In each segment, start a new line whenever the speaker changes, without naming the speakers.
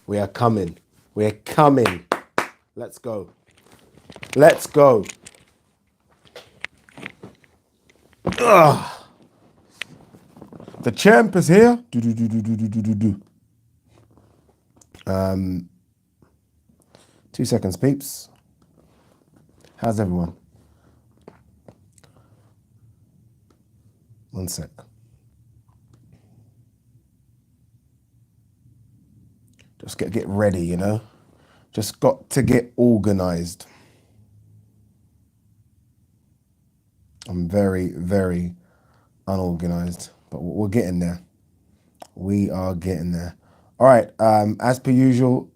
We are coming. We're coming. Let's go. Let's go. Ugh. The champ is here. Do, do, do, do, do, do, do, do. 2 seconds, peeps. How's everyone? 1 sec. Just get ready, you know? Just got to get organized. I'm very, very unorganized, but we're getting there. We are getting there. All right, as per usual,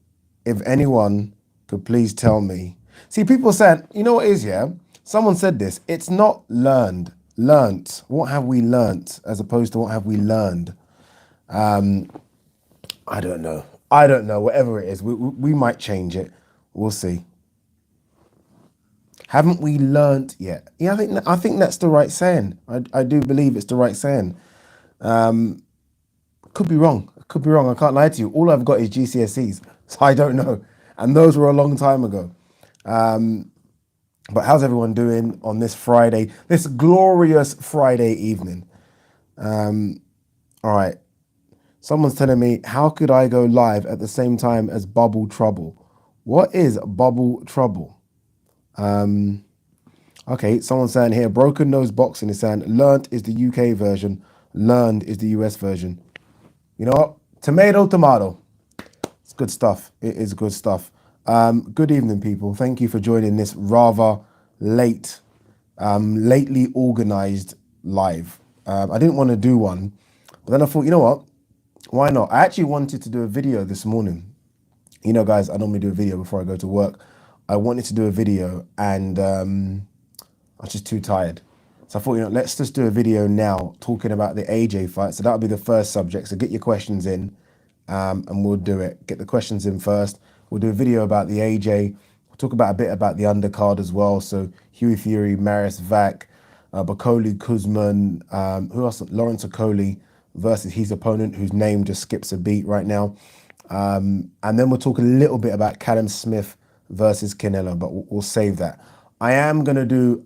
if anyone could please tell me. See, people said, you know what it is, yeah? Someone said this, it's not learned. Learnt. What have we learnt as opposed to what have we learned? I don't know. I don't know. Whatever it is, we might change it. We'll see. Haven't we learnt yet? Yeah, I think that's the right saying. I do believe it's the right saying. Could be wrong. Could be wrong. I can't lie to you. All I've got is GCSEs, so I don't know. And those were a long time ago. But how's everyone doing on this Friday? This glorious Friday evening. All right. Someone's telling me, how could I go live at the same time as Bubble Trouble? What is Bubble Trouble? Okay, someone's saying here, Broken Nose Boxing is saying, learnt is the UK version, learned is the US version. You know what? Tomato, tomato. It's good stuff. It is good stuff. Good evening, people. Thank you for joining this rather late, lately organized live. I didn't want to do one, but then I thought, you know what? Why not? I actually wanted to do a video this morning. You know, guys, I normally do a video before I go to work. I wanted to do a video and I was just too tired. So I thought, you know, let's just do a video now talking about the AJ fight. So that'll be the first subject. So get your questions in and we'll do it. Get the questions in first. We'll do a video about the AJ. We'll talk about a bit about the undercard as well. So Huey Fury, Marius Vac, Bakoli Kuzman, who else? Lawrence Okoli versus his opponent, whose name just skips a beat right now. And then we'll talk a little bit about Callum Smith versus Canelo, but we'll save that. I am going to do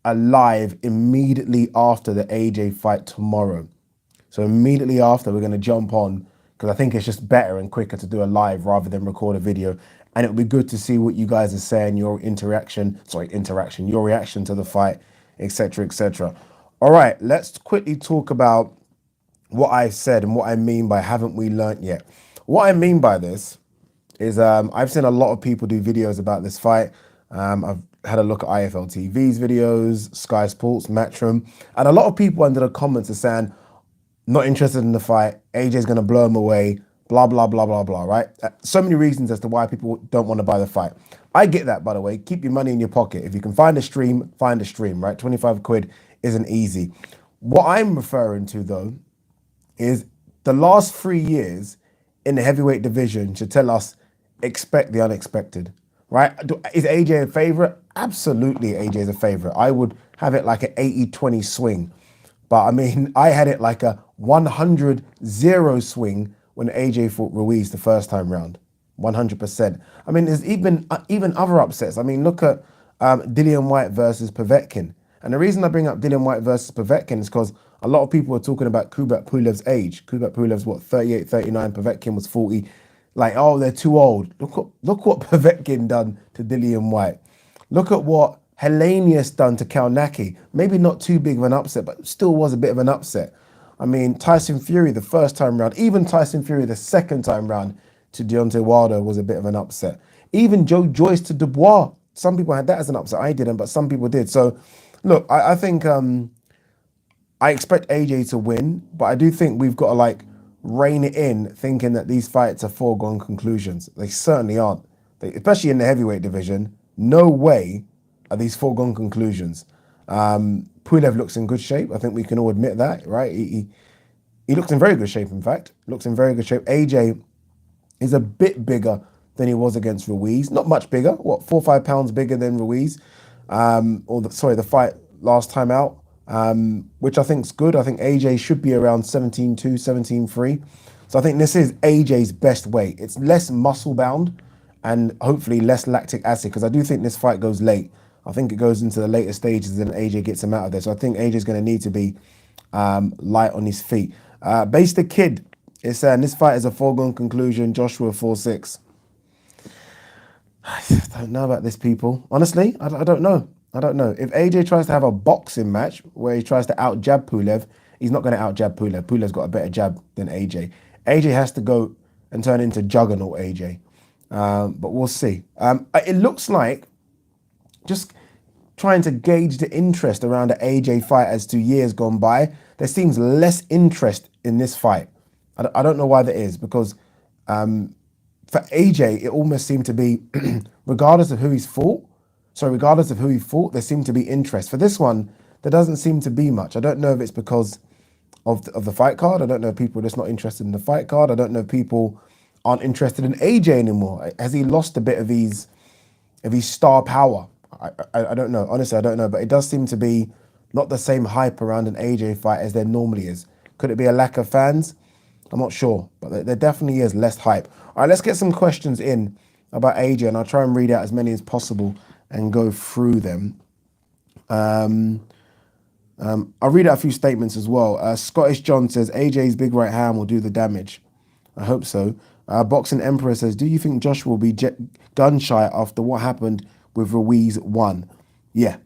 a live immediately after the AJ fight tomorrow. So immediately after, we're going to jump on, because I think it's just better and quicker to do a live rather than record a video. And it'll be good to see what you guys are saying, your your reaction to the fight, etc., etc. All right, let's quickly talk about what I said and what I mean by haven't we learnt yet. What I mean by this is I've seen a lot of people do videos about this fight. I've had a look at IFL TV's videos, Sky Sports, Matchroom, and a lot of people under the comments are saying, not interested in the fight, AJ's going to blow him away, blah, blah, blah, blah, blah, right? So many reasons as to why people don't want to buy the fight. I get that, by the way. Keep your money in your pocket. If you can find a stream, right? 25 quid isn't easy. What I'm referring to, though, is the last 3 years in the heavyweight division should tell us expect the unexpected, right? Is AJ a favorite? Absolutely, AJ is a favorite. I would have it like an 80-20 swing. But I mean, I had it like a 100-0 swing when AJ fought Ruiz the first time round. 100%. I mean, there's even other upsets. I mean, look at Dillian Whyte versus Povetkin. And the reason I bring up Dillian Whyte versus Povetkin is because a lot of people are talking about KUBRAT Pulev's age. KUBRAT Pulev's what, 38, 39, Povetkin was 40. Like, oh, they're too old. Look what Povetkin done to Dillian Whyte. Look at what Helenius done to Kalnaki. Maybe not too big of an upset, but still was a bit of an upset. I mean, Tyson Fury the first time round, even Tyson Fury the second time round to Deontay Wilder was a bit of an upset. Even Joe Joyce to Dubois. Some people had that as an upset. I didn't, but some people did. So, look, I think I expect AJ to win, but I do think we've got to like rein it in, thinking that these fights are foregone conclusions. They certainly aren't. Especially in the heavyweight division, no way are these foregone conclusions. Pulev looks in good shape. I think we can all admit that, right? He looks in very good shape, in fact. Looks in very good shape. AJ is a bit bigger than he was against Ruiz. Not much bigger. What, 4 or 5 pounds bigger than Ruiz? The fight last time out, which I think is good. I think AJ should be around 17.2, 17.3. So I think this is AJ's best weight. It's less muscle bound and hopefully less lactic acid, because I do think this fight goes late. I think it goes into the later stages and AJ gets him out of there. So I think AJ's going to need to be light on his feet. Base the Kid is saying this fight is a foregone conclusion. Joshua 4-6. I don't know about this, people. Honestly, I don't know. I don't know. If AJ tries to have a boxing match where he tries to out-jab Pulev, he's not going to out-jab Pulev. Pulev's got a better jab than AJ. AJ has to go and turn into juggernaut AJ. But we'll see. It looks like, just trying to gauge the interest around the AJ fight as to years gone by, there seems less interest in this fight. I don't know why that is, because for AJ, it almost seemed to be, regardless of who he fought, there seemed to be interest. For this one, there doesn't seem to be much. I don't know if it's because of the fight card. I don't know if people are just not interested in the fight card. I don't know if people aren't interested in AJ anymore. Has he lost a bit of his star power? I don't know. Honestly, I don't know. But it does seem to be not the same hype around an AJ fight as there normally is. Could it be a lack of fans? I'm not sure, but there definitely is less hype. All right, let's get some questions in about AJ, and I'll try and read out as many as possible and go through them. I'll read out a few statements as well. Scottish John says, AJ's big right hand will do the damage. I hope so. Boxing Emperor says, do you think Joshua will be gun shy after what happened with Ruiz 1? Yeah,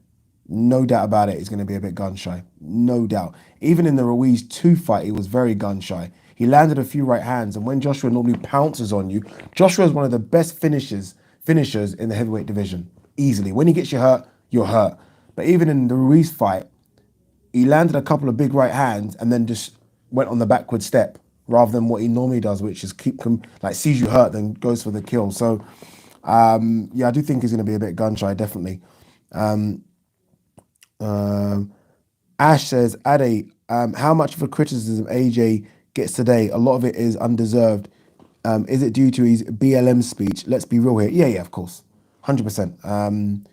no doubt about it. He's going to be a bit gun shy. No doubt. Even in the Ruiz 2 fight, he was very gun shy. He landed a few right hands, and when Joshua normally pounces on you, Joshua is one of the best finishers in the heavyweight division, easily. When he gets you hurt, you're hurt. But even in the Ruiz fight, he landed a couple of big right hands and then just went on the backward step rather than what he normally does, which is sees you hurt, then goes for the kill. So, yeah, I do think he's going to be a bit gun shy, definitely. Ash says, Ade, how much of a criticism AJ gets today? A lot of it is undeserved. Is it due to his BLM speech? Let's be real here. Yeah, of course. 100%.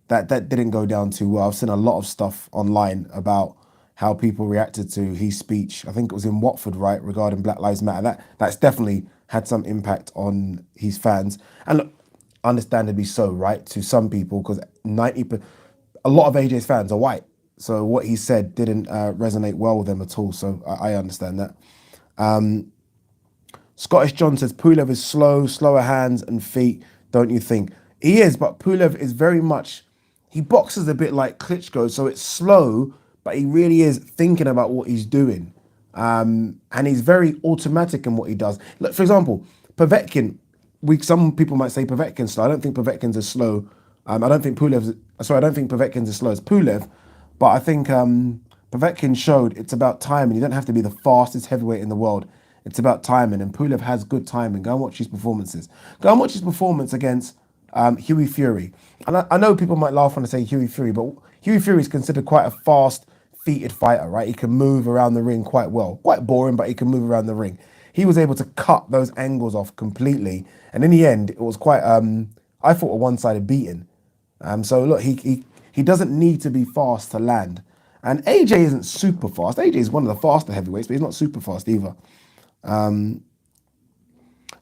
That didn't go down too well. I've seen a lot of stuff online about how people reacted to his speech. I think it was in Watford, right, regarding Black Lives Matter. That's definitely had some impact on his fans. And look, understandably so, right, to some people, because a lot of AJ's fans are white. So what he said didn't resonate well with them at all. So I understand that. Scottish John says, Pulev is slower hands and feet, don't you think? He is, but Pulev is very much, he boxes a bit like Klitschko, so it's slow, but he really is thinking about what he's doing. And he's very automatic in what he does. Look, for example, Povetkin, some people might say Povetkin's slow. I don't think Povetkin's as slow. I don't think Povetkin's as slow as Pulev, but I think Povetkin showed it's about timing. You don't have to be the fastest heavyweight in the world. It's about timing, and Pulev has good timing. Go and watch his performances. Go and watch his performance against Hughie Fury. And I know people might laugh when I say Hughie Fury, but Hughie Fury is considered quite a fast-feeted fighter, right? He can move around the ring quite well. Quite boring, but he can move around the ring. He was able to cut those angles off completely, and in the end, it was quite, I thought, a one-sided beating. So look, he doesn't need to be fast to land. And AJ isn't super fast. AJ is one of the faster heavyweights, but he's not super fast either.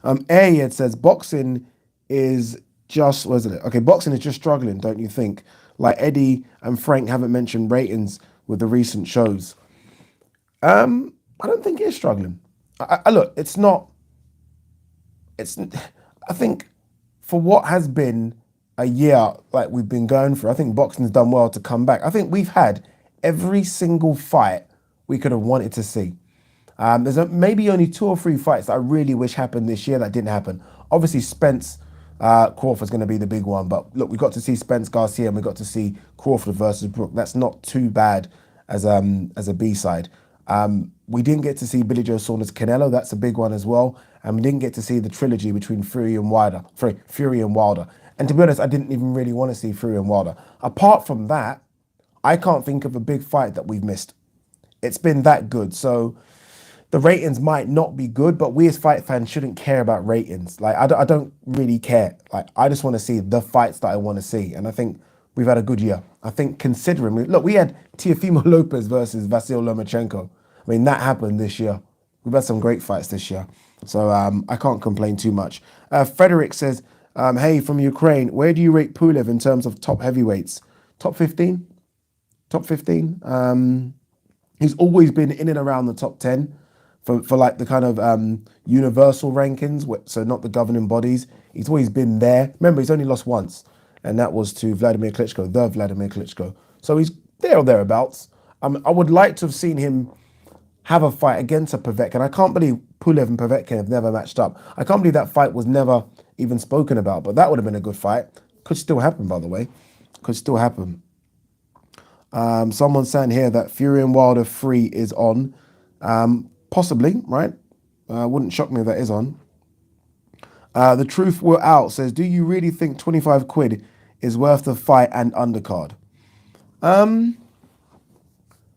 It says boxing is just, wasn't it? Okay, boxing is just struggling, don't you think? Like Eddie and Frank haven't mentioned ratings with the recent shows. I don't think it is struggling. Look, it's not. I think for what has been a year like we've been going through, I think boxing's done well to come back. I think we've had every single fight we could have wanted to see. There's maybe only 2 or 3 fights that I really wish happened this year that didn't happen. Obviously, Spence Crawford's going to be the big one, but look, we got to see Spence Garcia and we got to see Crawford versus Brook. That's not too bad as a B-side. We didn't get to see Billy Joe Saunders Canelo. That's a big one as well. And we didn't get to see the trilogy between Fury and Wilder. And to be honest, I didn't even really want to see Fury and Wilder. Apart from that, I can't think of a big fight that we've missed. It's been that good. So the ratings might not be good, but we as fight fans shouldn't care about ratings. Like, I don't really care. Like, I just want to see the fights that I want to see. And I think we've had a good year. I think considering, we had Teofimo Lopez versus Vasyl Lomachenko. I mean, that happened this year. We've had some great fights this year. So I can't complain too much. Frederick says, hey, from Ukraine, where do you rate Pulev in terms of top heavyweights? Top 15? Top 15? He's always been in and around the top 10 for like the kind of universal rankings, so not the governing bodies. He's always been there. Remember, he's only lost once, and that was to Vladimir Klitschko, the Vladimir Klitschko. So he's there or thereabouts. I would like to have seen him have a fight against a Povetkin. I can't believe Pulev and Povetkin have never matched up. I can't believe that fight was never even spoken about, but that would have been a good fight. Could still happen, by the way. Could still happen. Someone's saying here that Fury and Wilder 3 is on. Possibly, right? Wouldn't shock me if that is on. The Truth Will Out says, do you really think 25 quid is worth the fight and undercard?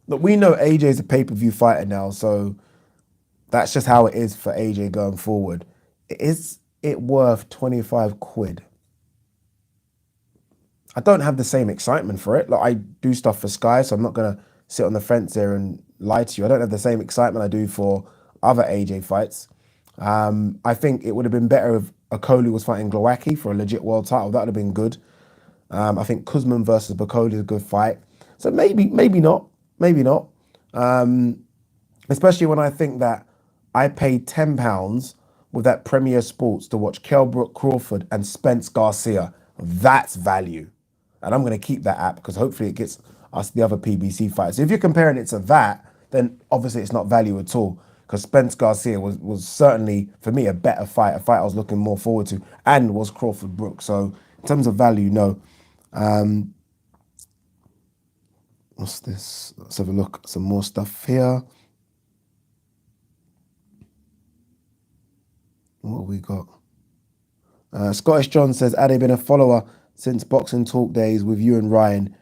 Look, we know AJ's a pay-per-view fighter now, so that's just how it is for AJ going forward. Is it worth 25 quid? I don't have the same excitement for it. Like, I do stuff for Sky, so I'm not going to sit on the fence there and lie to you. I don't have the same excitement I do for other AJ fights. I think it would have been better if Okoli was fighting Glowacki for a legit world title. That would have been good. I think Kuzman versus Bakoli is a good fight. So maybe not. Maybe not. Especially when I think that I paid £10 with that Premier Sports to watch Kell Brook Crawford and Spence Garcia. That's value. And I'm going to keep that app because hopefully it gets us the other PBC fights. So if you're comparing it to that, then obviously it's not value at all, because Spence Garcia was certainly, for me, a better fight, a fight I was looking more forward to, and was Crawford Brook. So in terms of value, no. What's this? Let's have a look. Some more stuff here. What have we got? Scottish John says, Ade been a follower since Boxing Talk days with you and Ryan,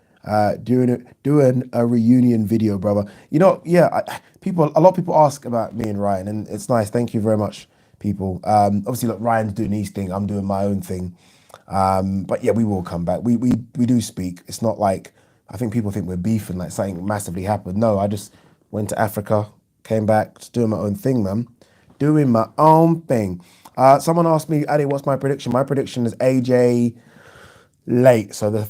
doing a reunion video, brother. You know, yeah, a lot of people ask about me and Ryan, and it's nice. Thank you very much, people. Obviously, look, Ryan's doing his thing. I'm doing my own thing. But yeah, we will come back. We do speak. It's not like, I think people think we're beefing, like something massively happened. No, I just went to Africa, came back, just doing my own thing, man. Doing my own thing. Someone asked me, Ade, what's my prediction? My prediction is AJ late, so the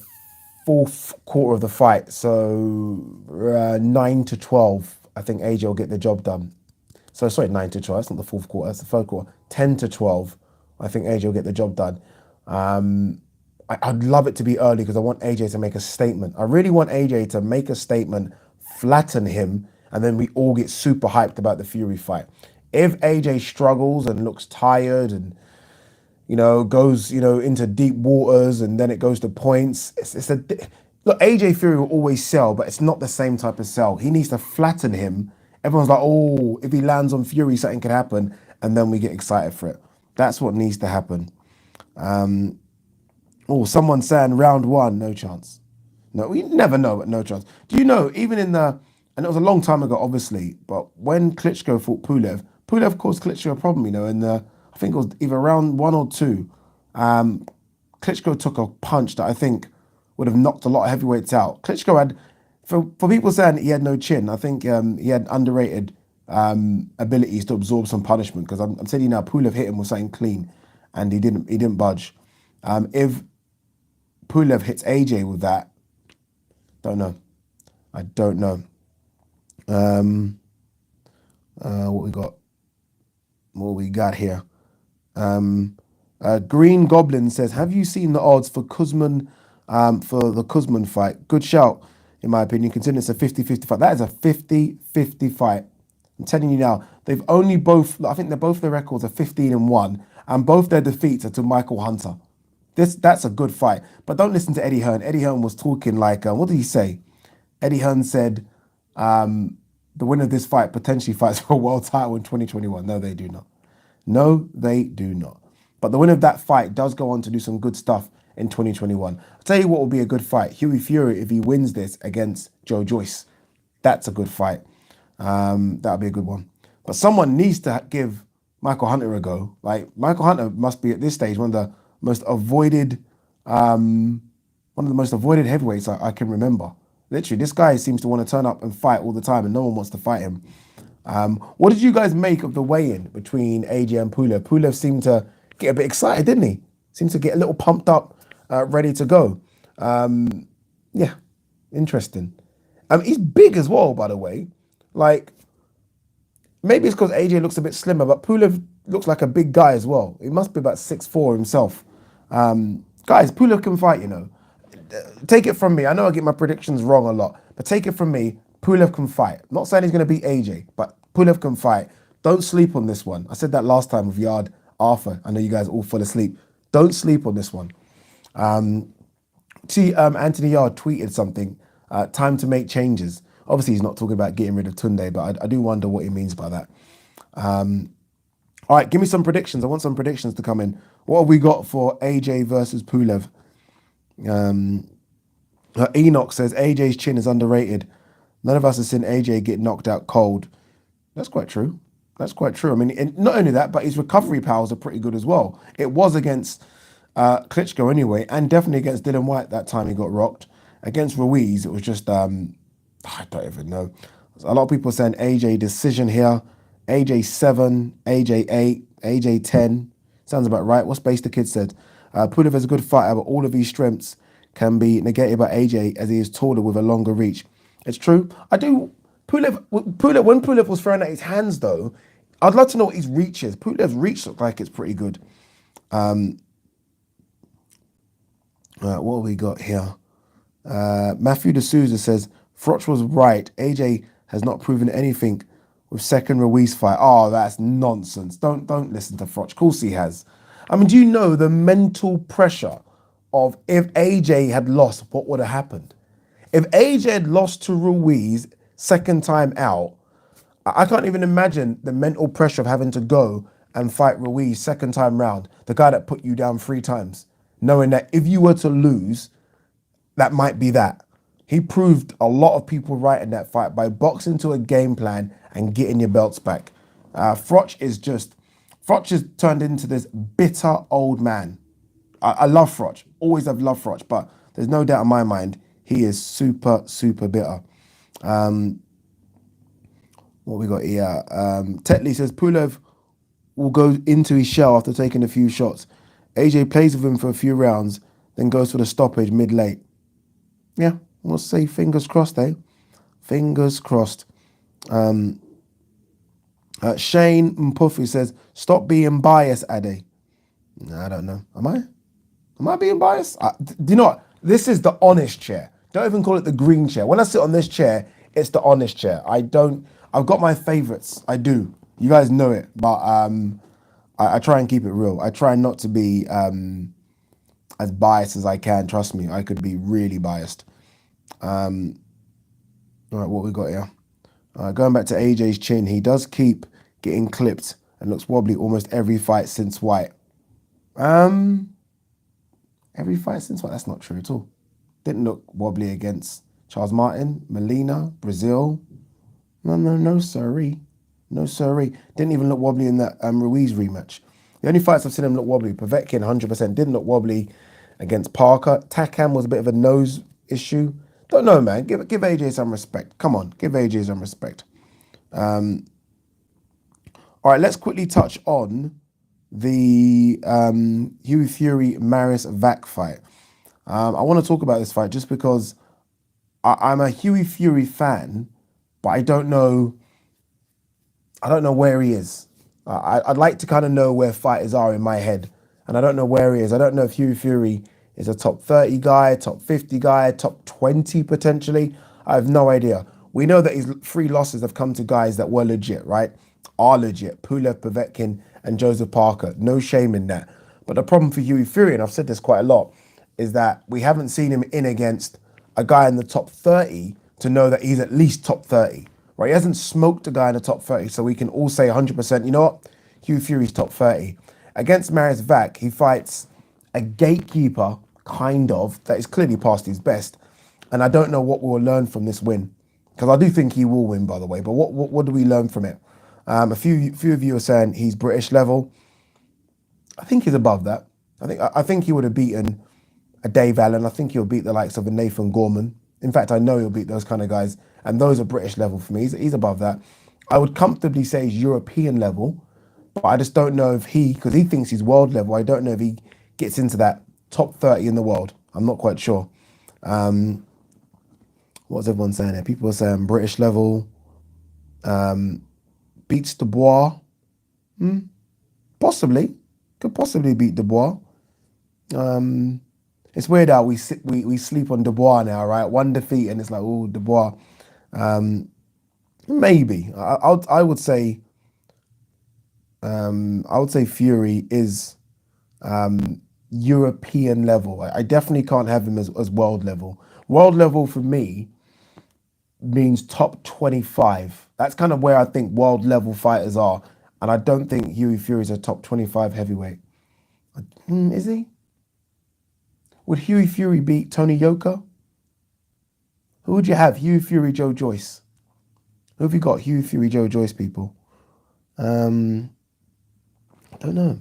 fourth quarter of the fight. So 9-12, I think AJ will get the job done. So sorry, 9-12, that's not the fourth quarter, that's the third quarter. 10-12, I think AJ will get the job done. I'd love it to be early because I want AJ to make a statement. I really want AJ to make a statement, flatten him, and then we all get super hyped about the Fury fight. If AJ struggles and looks tired and, you know, goes, you know, into deep waters and then it goes to points, look, AJ Fury will always sell, but it's not the same type of sell. He needs to flatten him. Everyone's like, oh, if he lands on Fury, something could happen, and then we get excited for it. That's what needs to happen. Oh, someone's saying round one, no chance. No, we never know, but no chance. Do you know, even in the, and it was a long time ago, obviously, but when Klitschko fought Pulev caused Klitschko a problem, you know, in the, I think it was either round 1 or 2. Klitschko took a punch that I think would have knocked a lot of heavyweights out. Klitschko had, for people saying he had no chin, I think he had underrated abilities to absorb some punishment, because I'm telling you now, Pulev hit him with something clean and he didn't budge. If Pulev hits AJ with that, don't know. I don't know. What we got? What we got here? Green Goblin says, have you seen the odds for Kuzman, for the Kuzman fight? Good shout, in my opinion, considering it's a 50-50 fight. That is a 50-50 fight. I'm telling you now, they've only both, I think they're both, their records are 15-1, and both their defeats are to Michael Hunter. That's a good fight. But don't listen to Eddie Hearn. Eddie Hearn was talking like, what did he say? Eddie Hearn said, the winner of this fight potentially fights for a world title in 2021. No, they do not. No, they do not. But the winner of that fight does go on to do some good stuff in 2021. I'll tell you what will be a good fight. Hughie Fury, if he wins this against Joe Joyce, that's a good fight. That'll be a good one. But someone needs to give Michael Hunter a go. Like, Michael Hunter must be at this stage one of the most avoided, heavyweights I can remember. Literally, this guy seems to want to turn up and fight all the time, and no one wants to fight him. What did you guys make of the weigh-in between AJ and Pulev? Pulev seemed to get a bit excited, didn't he? Seemed to get a little pumped up, ready to go. Yeah, interesting. He's big as well, by the way. Like, maybe it's because AJ looks a bit slimmer, but Pulev looks like a big guy as well. He must be about 6'4" himself. Guys, Pulev can fight, you know. Take it from me. I know I get my predictions wrong a lot, but take it from me. Pulev can fight. I'm not saying he's going to beat AJ, but Pulev can fight. Don't sleep on this one. I said that last time with Yard Arthur. I know you guys all fell asleep. Don't sleep on this one. Anthony Yard tweeted something. Time to make changes. Obviously, he's not talking about getting rid of Tunde, but I do wonder what he means by that. All right, give me some predictions. I want some predictions to come in. What have we got for AJ versus Pulev? Enoch says AJ's chin is underrated. None of us have seen AJ get knocked out cold. That's quite true. That's quite true. I mean, and not only that, but his recovery powers are pretty good as well. It was against Klitschko anyway, and definitely against Dylan White that time he got rocked. Against Ruiz, it was just, I don't even know. A lot of people saying AJ decision here. AJ 7, AJ 8, AJ 10. Sounds about right. What's Base the Kid said? Pulev is a good fighter, but all of his strengths can be negated by AJ as he is taller with a longer reach. It's true. I do. Pulev, when Pulev was throwing at his hands, though, I'd love to know what his reach is. Pulev's reach looks like it's pretty good. What have we got here? Matthew D'Souza says, Froch was right. AJ has not proven anything with second Ruiz fight. Oh, that's nonsense. Don't listen to Froch. Of course he has. I mean, do you know the mental pressure of if AJ had lost, what would have happened? If AJ had lost to Ruiz second time out, I can't even imagine the mental pressure of having to go and fight Ruiz second time round, the guy that put you down 3 times, knowing that if you were to lose, that might be that. He proved a lot of people right in that fight by boxing to a game plan and getting your belts back. Froch has turned into this bitter old man. I love Froch, always have loved Froch, but there's no doubt in my mind he is super, super bitter. What we got here? Tetley says Pulev will go into his shell after taking a few shots. AJ plays with him for a few rounds, then goes for the stoppage mid-late. Yeah, we'll say fingers crossed, eh? Fingers crossed. Shane Mpuffy says, stop being biased, Ade. No, I don't know. Am I? Am I being biased? Do you know what? This is the honest chair. Don't even call it the green chair. When I sit on this chair, it's the honest chair. I've got my favorites. I do. You guys know it. But I try and keep it real. I try not to be as biased as I can. Trust me, I could be really biased. All right, what we got here? Going back to AJ's chin, he does keep getting clipped and looks wobbly almost every fight since White. Every fight since White? That's not true at all. Didn't look wobbly against Charles Martin, Molina, Brazil. No, sorry. No, sorry. Didn't even look wobbly in that Ruiz rematch. The only fights I've seen him look wobbly, Povetkin 100% didn't look wobbly against Parker. Takam was a bit of a nose issue. Don't know, man. Give AJ some respect. Come on, give AJ some respect. All right, let's quickly touch on the Hughie Fury-Maris Vac fight. I want to talk about this fight just because I'm a Hughie Fury fan, but I don't know where he is. I'd like to kind of know where fighters are in my head, and I don't know where he is. I don't know if Hughie Fury is a top 30 guy, top 50 guy, top 20 potentially. I have no idea. We know that his 3 losses have come to guys that were legit, right? Are legit. Pulev, Povetkin, and Joseph Parker. No shame in that. But the problem for Hughie Fury, and I've said this quite a lot, is that we haven't seen him in against a guy in the top 30 to know that he's at least top 30. Right? He hasn't smoked a guy in the top 30, so we can all say 100%, you know what? Hughie Fury's top 30. Against Maris Vac, he fights a gatekeeper, kind of, that is clearly past his best. And I don't know what we'll learn from this win. Because I do think he will win, by the way. But what do we learn from it? A few of you are saying he's British level. I think he's above that. I think he would have beaten a Dave Allen. I think he'll beat the likes of a Nathan Gorman. In fact, I know he'll beat those kind of guys. And those are British level for me. He's above that. I would comfortably say he's European level, but I just don't know if because he thinks he's world level, I don't know if he gets into that top 30 in the world. I'm not quite sure. What's everyone saying there? People are saying British level, beats Dubois. Possibly. Could possibly beat Dubois. It's weird how we sleep on Dubois now, right? One defeat and it's like, oh, Dubois. Maybe. I would say Fury is European level. I definitely can't have him as world level. World level for me means top 25. That's kind of where I think world level fighters are. And I don't think Hughie Fury is a top 25 heavyweight. Is he? Would Hughie Fury beat Tony Yoka? Who would you have? Hughie Fury, Joe Joyce. Who have you got? Hughie Fury, Joe Joyce, people. I don't know.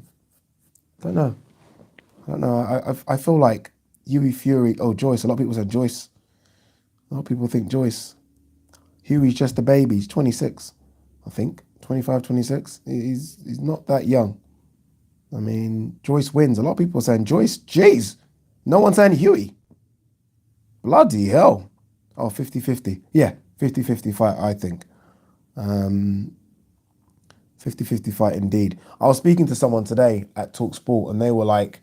I feel like Hughie Fury. Oh, Joyce. A lot of people said Joyce. A lot of people think Joyce. Hughie's just a baby. He's 26, I think. 25, 26. He's not that young. I mean, Joyce wins. A lot of people are saying Joyce. Jeez. No one's saying Hughie. Bloody hell. Oh, 50-50. Yeah, 50-50 fight, I think. 50-50 fight indeed. I was speaking to someone today at Talk Sport and they were like,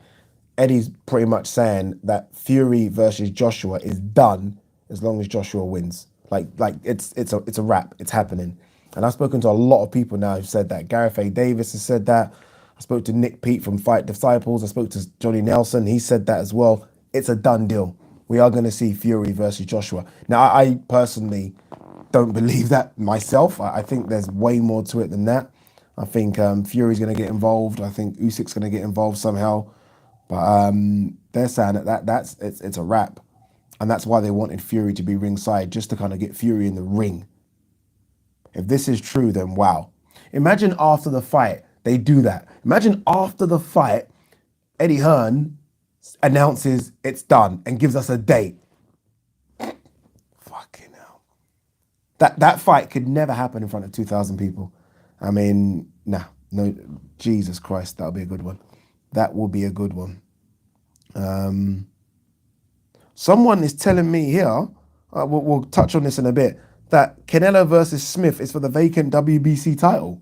Eddie's pretty much saying that Fury versus Joshua is done as long as Joshua wins. Like it's a wrap. It's happening. And I've spoken to a lot of people now who've said that. Gareth A. Davis has said that. I spoke to Nick Pete from Fight Disciples. I spoke to Johnny Nelson. He said that as well. It's a done deal. We are going to see Fury versus Joshua. Now, I personally don't believe that myself. I think there's way more to it than that. I think Fury's going to get involved. I think Usyk's going to get involved somehow. But they're saying that it's a wrap. And that's why they wanted Fury to be ringside, just to kind of get Fury in the ring. If this is true, then wow. Imagine after the fight, they do that. Imagine after the fight, Eddie Hearn announces it's done and gives us a date. Fucking hell. That fight could never happen in front of 2,000 people. I mean, no, Jesus Christ, that'll be a good one. That will be a good one. Someone is telling me here, we'll touch on this in a bit, that Canelo versus Smith is for the vacant WBC title.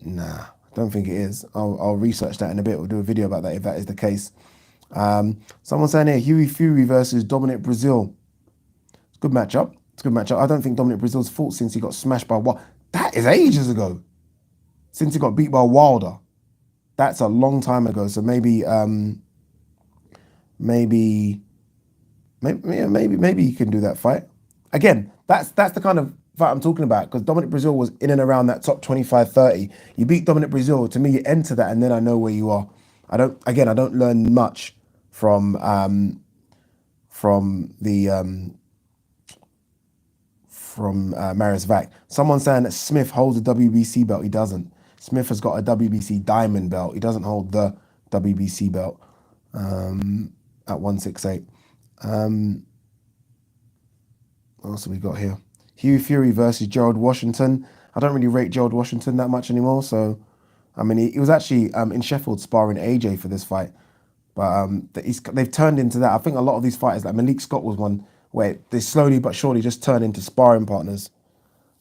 Nah, I don't think it is. I'll research that in a bit. We'll do a video about that if that is the case. Someone's saying here, Hughie Fury versus Dominic Breazeale. It's a good matchup. I don't think Dominic Breazeale's fought since he got smashed by Wilder. That is ages ago. Since he got beat by Wilder. That's a long time ago. So maybe you can do that fight. Again, that's the kind of fight I'm talking about, because Dominic Breazeale was in and around that top 25, 30. You beat Dominic Breazeale, to me, you enter that, and then I know where you are. I don't learn much from Marius Vac. Someone's saying that Smith holds a WBC belt. He doesn't. Smith has got a WBC diamond belt. He doesn't hold the WBC belt at 168. What else have we got here? Hughie Fury versus Gerald Washington. I don't really rate Gerald Washington that much anymore. So, I mean, he was actually in Sheffield sparring AJ for this fight. But they've turned into that. I think a lot of these fighters, like Malik Scott was one, where they slowly but surely just turn into sparring partners.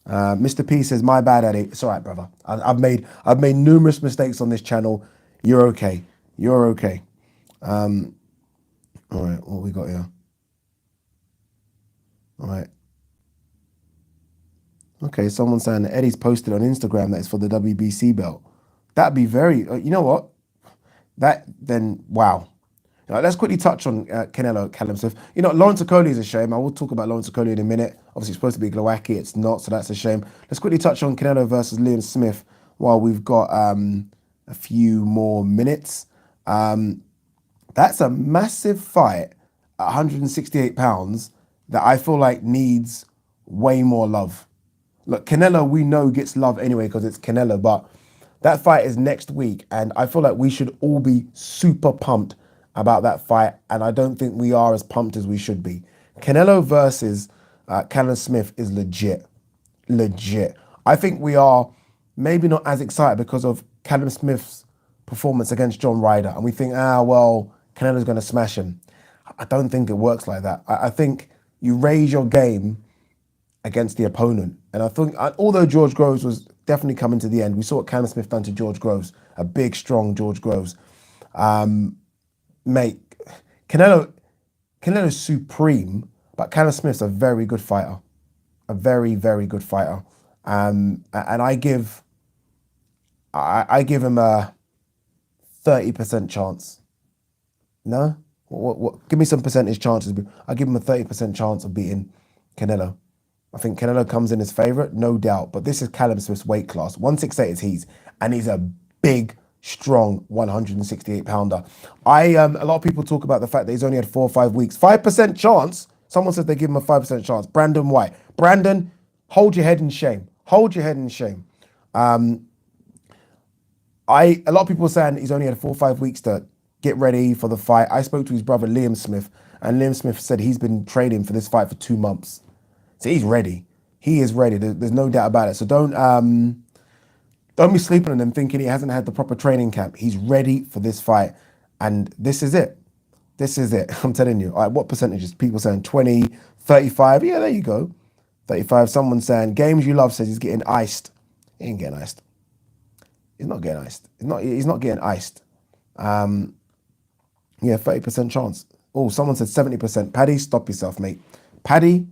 Mr. P says, my bad, Eddie. It's all right, brother. I've made numerous mistakes on this channel. You're okay. All right, what we got here? All right. Okay, someone's saying that Eddie's posted on Instagram that it's for the WBC belt. That'd be very, you know what? Wow. Let's quickly touch on Canelo, Callum Smith. Lawrence Okoli is a shame. I will talk about Lawrence Okoli in a minute. Obviously, it's supposed to be Glowacki. It's not, so that's a shame. Let's quickly touch on Canelo versus Liam Smith while we've got a few more minutes. That's a massive fight at 168 pounds that I feel like needs way more love. Look, Canelo, we know, gets love anyway because it's Canelo, but that fight is next week, and I feel like we should all be super pumped about that fight, and I don't think we are as pumped as we should be. Canelo versus Callum Smith is legit. I think we are maybe not as excited because of Callum Smith's performance against John Ryder, and we think, well, Canelo's going to smash him. I don't think it works like that. I think you raise your game against the opponent. And I think, although George Groves was definitely coming to the end, we saw what Callum Smith done to George Groves, a big, strong George Groves. Mate, Canelo's supreme, but Callum Smith's a very good fighter. A very, very good fighter. And I give him a 30% chance. No? What? Give me some percentage chances. I give him a 30% chance of beating Canelo. I think Canelo comes in as favourite, no doubt. But this is Callum Smith's weight class. 168 is his, and he's a big, strong 168-pounder. A lot of people talk about the fact that he's only had 4 or 5 weeks. 5% chance. Someone said they give him a 5% chance. Brandon White. Brandon, hold your head in shame. Hold your head in shame. A lot of people are saying he's only had 4 or 5 weeks to get ready for the fight. I spoke to his brother Liam Smith, and Liam Smith said he's been training for this fight for 2 months. So he's ready. He is ready. There's no doubt about it. So don't be sleeping on him thinking he hasn't had the proper training camp. He's ready for this fight, and this is it. This is it. I'm telling you. All right, what percentages? People saying 20, 35. Yeah, there you go. 35. Someone saying games you love says he's getting iced. He ain't getting iced. He's not getting iced. He's not getting iced. Yeah, 30% chance. Oh, someone said 70%. Paddy, stop yourself, mate. Paddy,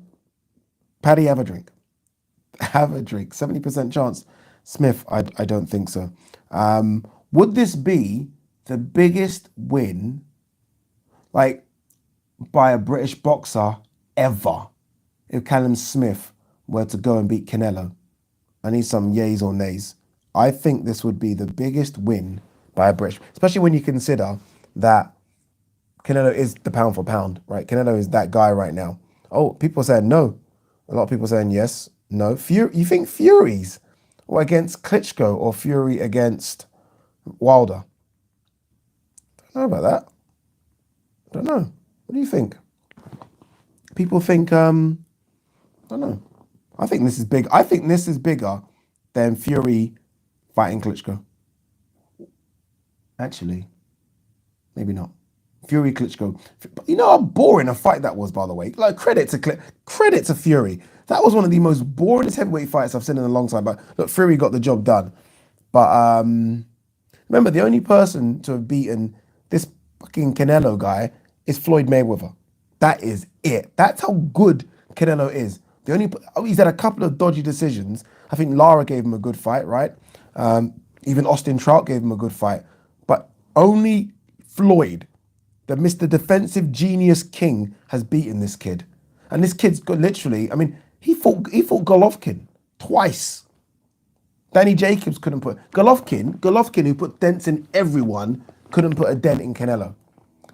have a drink. Have a drink. 70% chance. Smith, I don't think so. Would this be the biggest win, like, by a British boxer ever, if Callum Smith were to go and beat Canelo? I need some yays or nays. I think this would be the biggest win by a British, especially when you consider that Canelo is the pound for pound, right? Canelo is that guy right now. Oh, people are saying no. A lot of people are saying yes, no. You think Fury's or against Klitschko or Fury against Wilder? Don't know about that. Don't know. What do you think? People think, I don't know. I think this is big. I think this is bigger than Fury fighting Klitschko. Actually, maybe not. Fury Klitschko. You know how boring a fight that was, by the way. Like, credit to Fury. That was one of the most boringest heavyweight fights I've seen in a long time. But look, Fury got the job done. But remember, the only person to have beaten this fucking Canelo guy is Floyd Mayweather. That is it. That's how good Canelo is. He's had a couple of dodgy decisions. I think Lara gave him a good fight, right? Even Austin Trout gave him a good fight. But only Floyd, the Mr. Defensive Genius King, has beaten this kid. And this kid's got literally, I mean, he fought Golovkin twice. Danny Jacobs couldn't put, Golovkin, who put dents in everyone, couldn't put a dent in Canelo.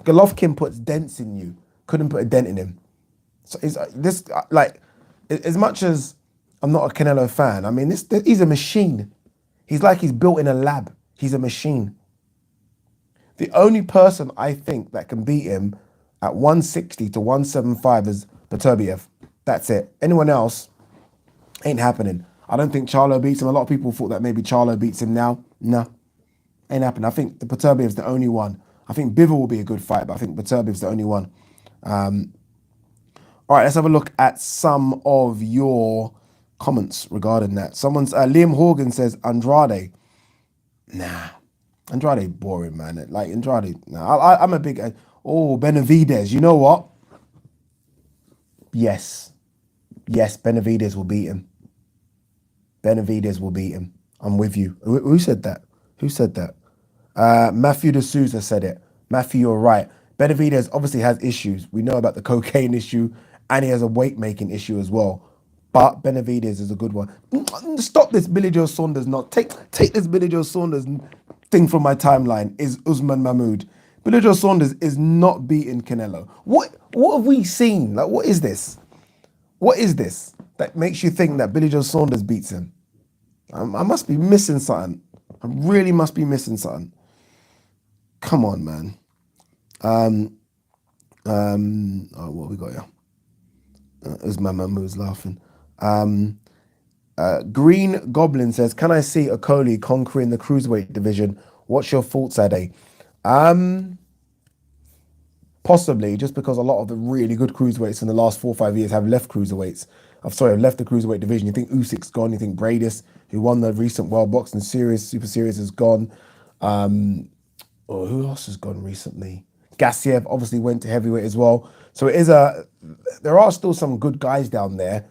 Golovkin puts dents in you, couldn't put a dent in him. So as much as I'm not a Canelo fan, I mean, he's a machine. He's like he's built in a lab. He's a machine. The only person I think that can beat him at 160 to 175 is Beterbiev. That's it. Anyone else ain't happening. I don't think Charlo beats him. A lot of people thought that maybe Charlo beats him now. No, ain't happening. I think the Beterbiev's the only one. I think Bivol will be a good fight, but I think Beterbiev's the only one. All right, let's have a look at some of your comments regarding that. Liam Horgan says Andrade. Nah, Andrade boring, man. Like Andrade. Nah, I'm a big. Benavidez. You know what? Yes, Benavidez will beat him. Benavidez will beat him. I'm with you. Who said that? Matthew de Souza said it. Matthew, you're right. Benavidez obviously has issues. We know about the cocaine issue, and he has a weight-making issue as well. But Benavidez is a good one. Stop this Billy Joe Saunders. Take this Billy Joe Saunders thing from my timeline. Is Usman Mahmoud. Billy Joe Saunders is not beating Canelo. What have we seen? Like, what is this? What is this that makes you think that Billy Joe Saunders beats him? I must be missing something. I really must be missing something. Come on, man. What we got here? Usman Mahmoud's laughing. Green Goblin says, can I see Okoli conquering the Cruiserweight division? What's your thoughts, Ade? Possibly, just because a lot of the really good cruiserweights in the last 4 or 5 years have left cruiserweights. I've left the cruiserweight division. You think Usyk's gone. You think Bradis, who won the recent World Boxing Series, Super Series, has gone. Or who else has gone recently? Gassiev obviously went to heavyweight as well. So there are still some good guys down there.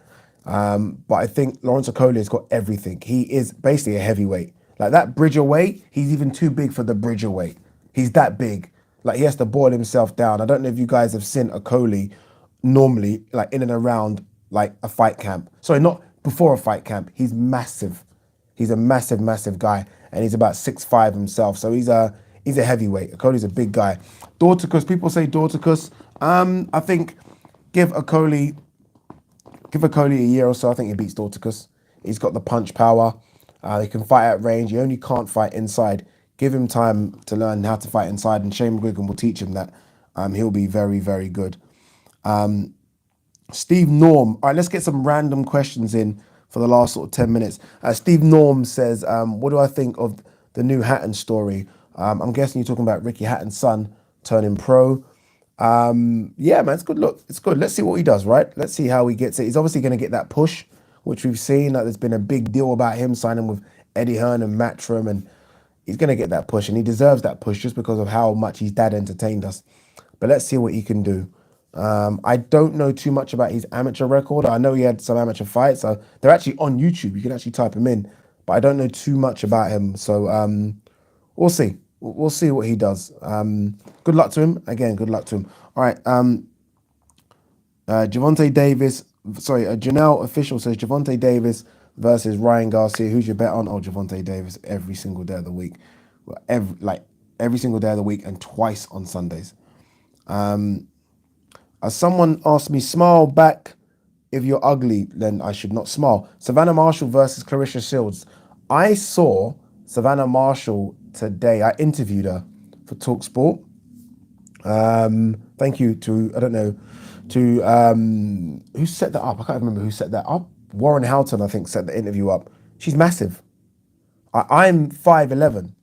But I think Lawrence Okoli has got everything. He is basically a heavyweight. Like that Bridger weight, he's even too big for the Bridger weight. He's that big. Like he has to boil himself down. I don't know if you guys have seen Okoli normally, like in and around like a fight camp. Sorry, not before a fight camp. He's massive. He's a massive, massive guy, and he's about 6'5" himself. So he's a heavyweight. Okoli's a big guy. Dorticus, people say Dorticus. I think give Okoli a year or so. I think he beats Dorticus. He's got the punch power. He can fight at range. He only can't fight inside. Give him time to learn how to fight inside, and Shane McGuigan will teach him that. He'll be very, very good. Steve Norm. All right, let's get some random questions in for the last sort of 10 minutes. Steve Norm says, what do I think of the new Hatton story? I'm guessing you're talking about Ricky Hatton's son turning pro. Yeah, man, it's good. Look, it's good. Let's see what he does, right? Let's see how he gets it. He's obviously going to get that push, which we've seen. Like, there's been a big deal about him signing with Eddie Hearn and Matchroom, and he's going to get that push, and he deserves that push just because of how much his dad entertained us. But let's see what he can do. I don't know too much about his amateur record. I know he had some amateur fights. They're actually on YouTube. You can actually type him in. But I don't know too much about him. So we'll see. We'll see what he does. Good luck to him. Again, good luck to him. All right. Javonte Davis. Sorry, Janelle Official says Javonte Davis versus Ryan Garcia. Who's your bet on? Oh, Javonte Davis every single day of the week. Well, every single day of the week and twice on Sundays. Someone asked me, smile back. If you're ugly, then I should not smile. Savannah Marshall versus Clarissa Shields. I saw Savannah Marshall today. I interviewed her for TalkSport. Thank you to, I don't know, to, who set that up? I can't remember who set that up. Warren Houghton, I think, set the interview up. She's massive. I'm 5'11".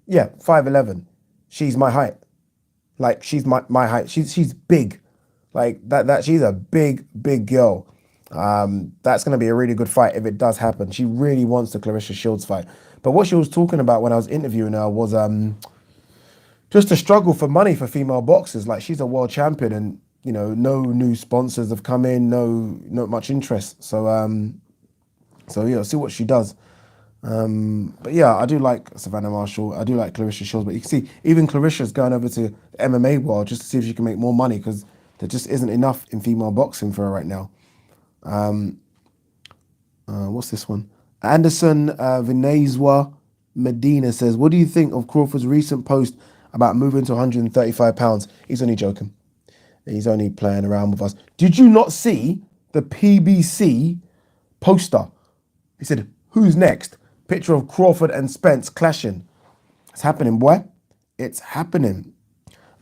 Yeah, 5'11". She's my height. Like, she's my height. She's big. Like, that she's a big, big girl. That's going to be a really good fight if it does happen. She really wants the Clarissa Shields fight. But what she was talking about when I was interviewing her was just a struggle for money for female boxers. Like, she's a world champion, and you know, no new sponsors have come in, not much interest. So yeah, see what she does. But yeah, I do like Savannah Marshall. I do like Clarissa Shields. But you can see even Clarissa's going over to the MMA world just to see if she can make more money, because there just isn't enough in female boxing for her right now. What's this one? Anderson Vinazwa Medina says, what do you think of Crawford's recent post about moving to 135 pounds? He's only joking. He's only playing around with us. Did you not see the PBC poster? He said, who's next? Picture of Crawford and Spence clashing. It's happening, boy. It's happening.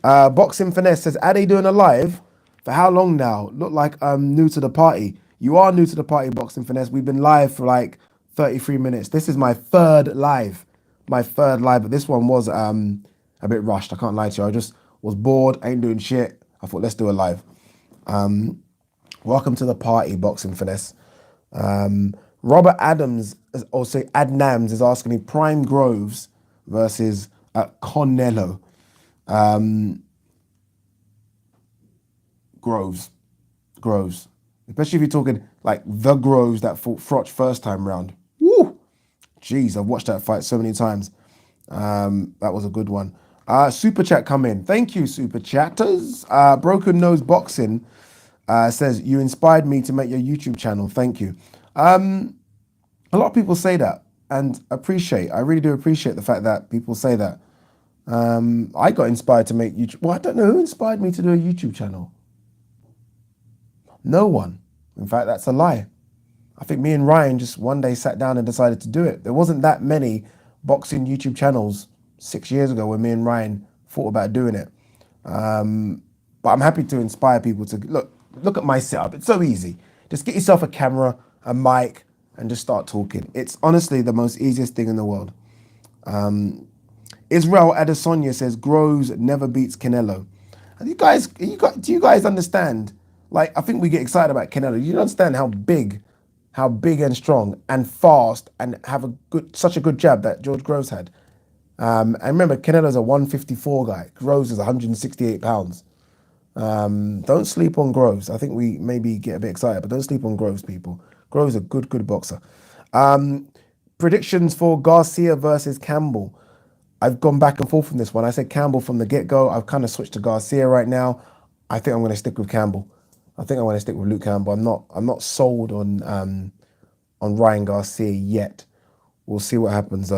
Boxing Finesse says, are they doing a live? For how long now? Look like I'm new to the party. You are new to the party, Boxing Finesse. We've been live for like 33 minutes. This is my third live. But this one was a bit rushed. I can't lie to you. I just was bored, ain't doing shit. I thought, let's do a live. Welcome to the party, Boxing Finesse. Robert Adams, also Adnams, is asking me Prime Groves versus Canelo. Groves. Especially if you're talking like the Groves that fought Froch first time round. Woo! Jeez, I've watched that fight so many times. That was a good one. Super chat come in. Thank you, super chatters. Broken Nose Boxing says, you inspired me to make your YouTube channel. Thank you. A lot of people say that, and I really do appreciate the fact that people say that. I got inspired to make YouTube. Well, I don't know who inspired me to do a YouTube channel. No one. In fact, that's a lie. I think me and Ryan just one day sat down and decided to do it. There wasn't that many boxing YouTube channels 6 years ago when me and Ryan thought about doing it. But I'm happy to inspire people to look at my setup. It's so easy. Just get yourself a camera, a mic, and just start talking. It's honestly the most easiest thing in the world. Israel Adesanya says Groves never beats Canelo. And do you guys understand? Like, I think we get excited about Canelo. You understand how big and strong and fast and have such a good jab that George Groves had. And remember, Canelo's a 154 guy. Groves is 168 pounds. Don't sleep on Groves. I think we maybe get a bit excited, but don't sleep on Groves, people. Groves is a good boxer. Predictions for Garcia versus Campbell. I've gone back and forth from this one. I said Campbell from the get-go. I've kind of switched to Garcia right now. I think I'm going to stick with Campbell. I think I'm going to stick with Luke Campbell. I'm not sold on Ryan Garcia yet. We'll see what happens.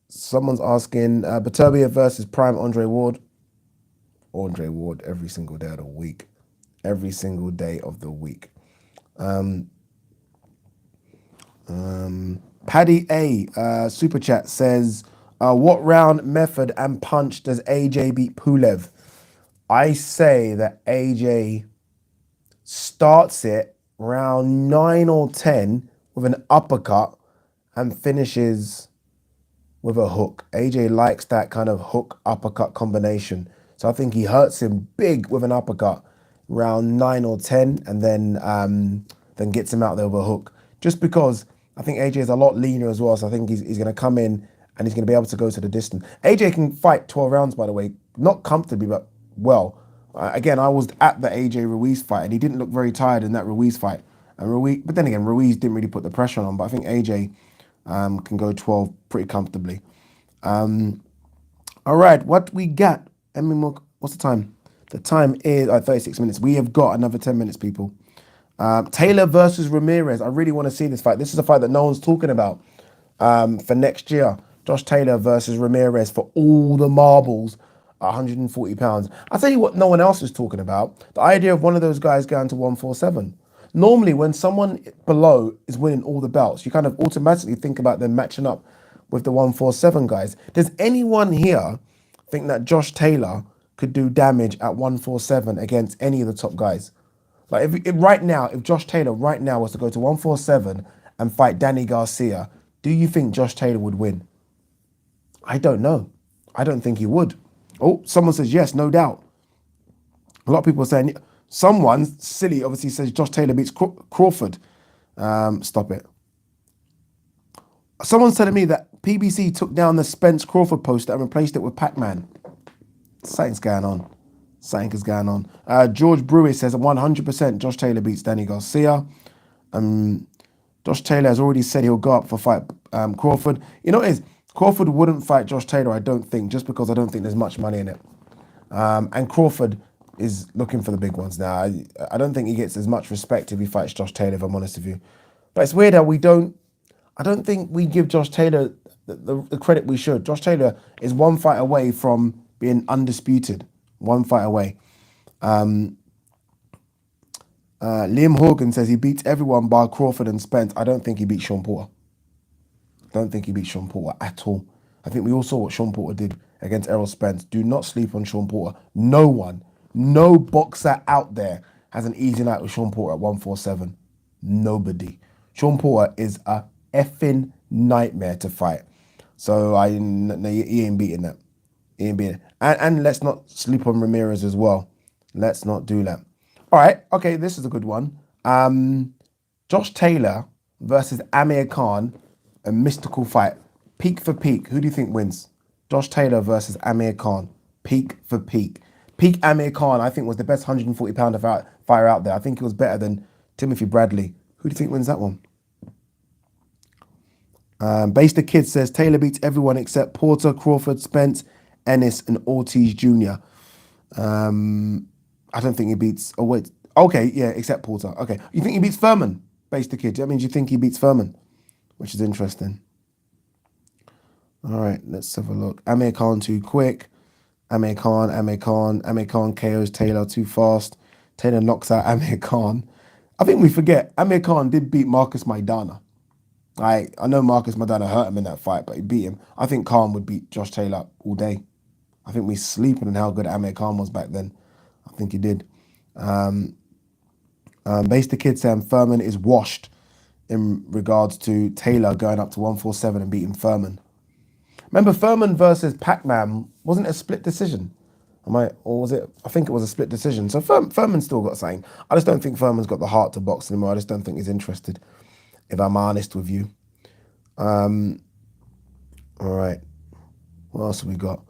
Someone's asking Baturbia versus Prime Andre Ward. Andre Ward every single day of the week. Every single day of the week. Paddy A super chat says, what round, method and punch does AJ beat Pulev? I say that AJ starts it round 9 or 10 with an uppercut and finishes with a hook. AJ likes that kind of hook uppercut combination. So I think he hurts him big with an uppercut round 9 or 10 and then gets him out there with a hook. Just because I think AJ is a lot leaner as well. So I think he's going to come in and he's going to be able to go to the distance. AJ can fight 12 rounds, by the way. Not comfortably, but well. Again, I was at the AJ Ruiz fight and he didn't look very tired in that Ruiz fight. But then again, Ruiz didn't really put the pressure on him. But I think AJ can go 12 pretty comfortably. All right, what we got? What's the time? The time is 36 minutes. We have got another 10 minutes, people. Taylor versus Ramirez. I really want to see this fight. This is a fight that no one's talking about for next year. Josh Taylor versus Ramirez for all the marbles, 140 pounds. I'll tell you what no one else is talking about. The idea of one of those guys going to 147. Normally, when someone below is winning all the belts, you kind of automatically think about them matching up with the 147 guys. Does anyone here think that Josh Taylor could do damage at 147 against any of the top guys? Like if Josh Taylor right now was to go to 147 and fight Danny Garcia, do you think Josh Taylor would win? I don't know. I don't think he would. Oh, someone says yes, no doubt. A lot of people are saying, someone silly obviously says Josh Taylor beats Crawford. Stop it. Someone's telling me that PBC took down the Spence Crawford poster and replaced it with Pac-Man. Something's going on. Something is going on. George Brewer says 100% Josh Taylor beats Danny Garcia. Josh Taylor has already said he'll go up for fight Crawford. You know what it is? Crawford wouldn't fight Josh Taylor, I don't think, just because I don't think there's much money in it. And Crawford is looking for the big ones now. I don't think he gets as much respect if he fights Josh Taylor, if I'm honest with you. But it's weird how I don't think we give Josh Taylor the credit we should. Josh Taylor is one fight away from being undisputed. One fight away. Liam Horgan says he beats everyone bar Crawford and Spence. I don't think he beats Sean Porter. Don't think he beats Sean Porter at all. I think we all saw what Sean Porter did against Errol Spence. Do not sleep on Sean Porter. No boxer out there has an easy night with Sean Porter at 147. Nobody. Sean Porter is a effing nightmare to fight. So he ain't beating that. He ain't beating it. And let's not sleep on Ramirez as well. Let's not do that. All right. Okay, this is a good one. Josh Taylor versus Amir Khan, a mystical fight. Peak for peak. Who do you think wins? Josh Taylor versus Amir Khan. Peak for peak. Peak Amir Khan, I think, was the best 140-pounder fighter out there. I think he was better than Timothy Bradley. Who do you think wins that one? Base the Kid says Taylor beats everyone except Porter, Crawford, Spence, Ennis, and Ortiz Jr. I don't think he beats... Oh, wait. Okay, yeah, except Porter. Okay. You think he beats Furman? Base the Kid. That means you think he beats Furman, which is interesting. All right, let's have a look. Amir Khan too quick. Amir Khan KOs Taylor too fast. Taylor knocks out Amir Khan. I think we forget Amir Khan did beat Marcus Maidana. I know Marcus Maidana hurt him in that fight, but he beat him. I think Khan would beat Josh Taylor all day. I think we're sleeping on how good Amir Khan was back then. I think he did. Base the Kid saying Furman is washed in regards to Taylor going up to 147 and beating Furman. Remember Furman versus Pac-Man wasn't a split decision. Or was it? I think it was a split decision. So Furman still got something. I just don't think Furman's got the heart to box anymore. I just don't think he's interested, if I'm honest with you. All right. What else have we got?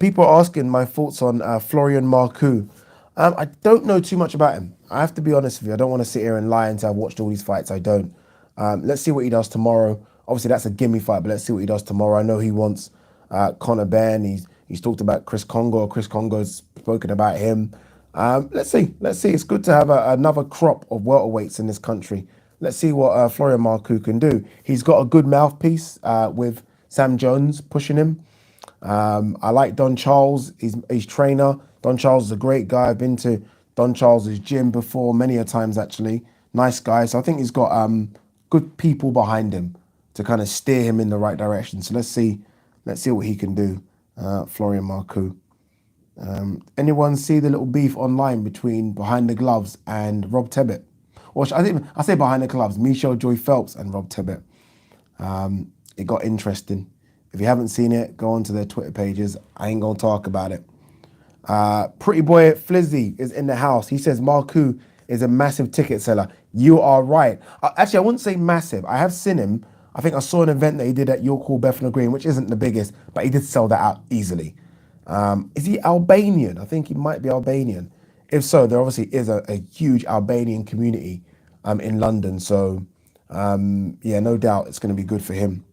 People are asking my thoughts on Florian Marcoux. I don't know too much about him. I have to be honest with you. I don't want to sit here and lie and say I've watched all these fights. I don't. Let's see what he does tomorrow. Obviously, that's a gimme fight, but let's see what he does tomorrow. I know he wants Conor Benn. He's talked about Chris Kongo. Chris Kongo's spoken about him. Let's see. Let's see. It's good to have another crop of welterweights in this country. Let's see what Florian Marcoux can do. He's got a good mouthpiece with Sam Jones pushing him. I like Don Charles, his trainer. Don Charles is a great guy. I've been to Don Charles's gym before, many a times actually. Nice guy. So I think he's got good people behind him to kind of steer him in the right direction. So let's see what he can do, Florian Marcoux. Anyone see the little beef online between Behind the Gloves and Rob Tebbit? Or I say Behind the Gloves, Michelle Joy Phelps and Rob Tebbit. It got interesting. If you haven't seen it, go onto their Twitter pages. I ain't gonna talk about it. Pretty boy Flizzy is in the house. He says Marcoux is a massive ticket seller. You are right. Actually, I wouldn't say massive. I have seen him. I think I saw an event that he did at York Hall, Bethnal Green, which isn't the biggest, but he did sell that out easily. Is he Albanian? I think he might be Albanian. If so, there obviously is a huge Albanian community in London. So, yeah, no doubt it's going to be good for him.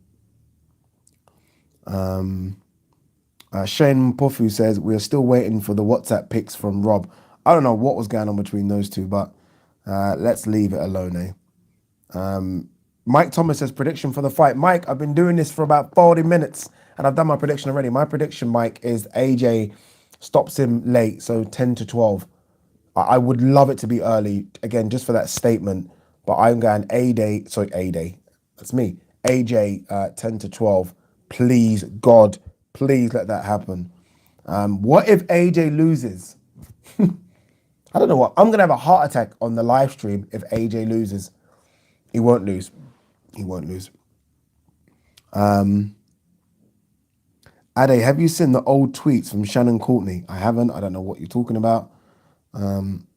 Shane Puffu says, we're still waiting for the WhatsApp pics from Rob. I don't know what was going on between those two, but let's leave it alone, eh? Mike Thomas says, prediction for the fight. Mike, I've been doing this for about 40 minutes, and I've done my prediction already. My prediction, Mike, is AJ stops him late, so 10 to 12. I would love it to be early, again, just for that statement, but I'm going AJ, that's me, AJ 10 to 12. Please, God, please let that happen. What if AJ loses? I don't know what. I'm going to have a heart attack on the live stream if AJ loses. He won't lose. He won't lose. Ade, have you seen the old tweets from Shannon Courtney? I haven't. I don't know what you're talking about. Green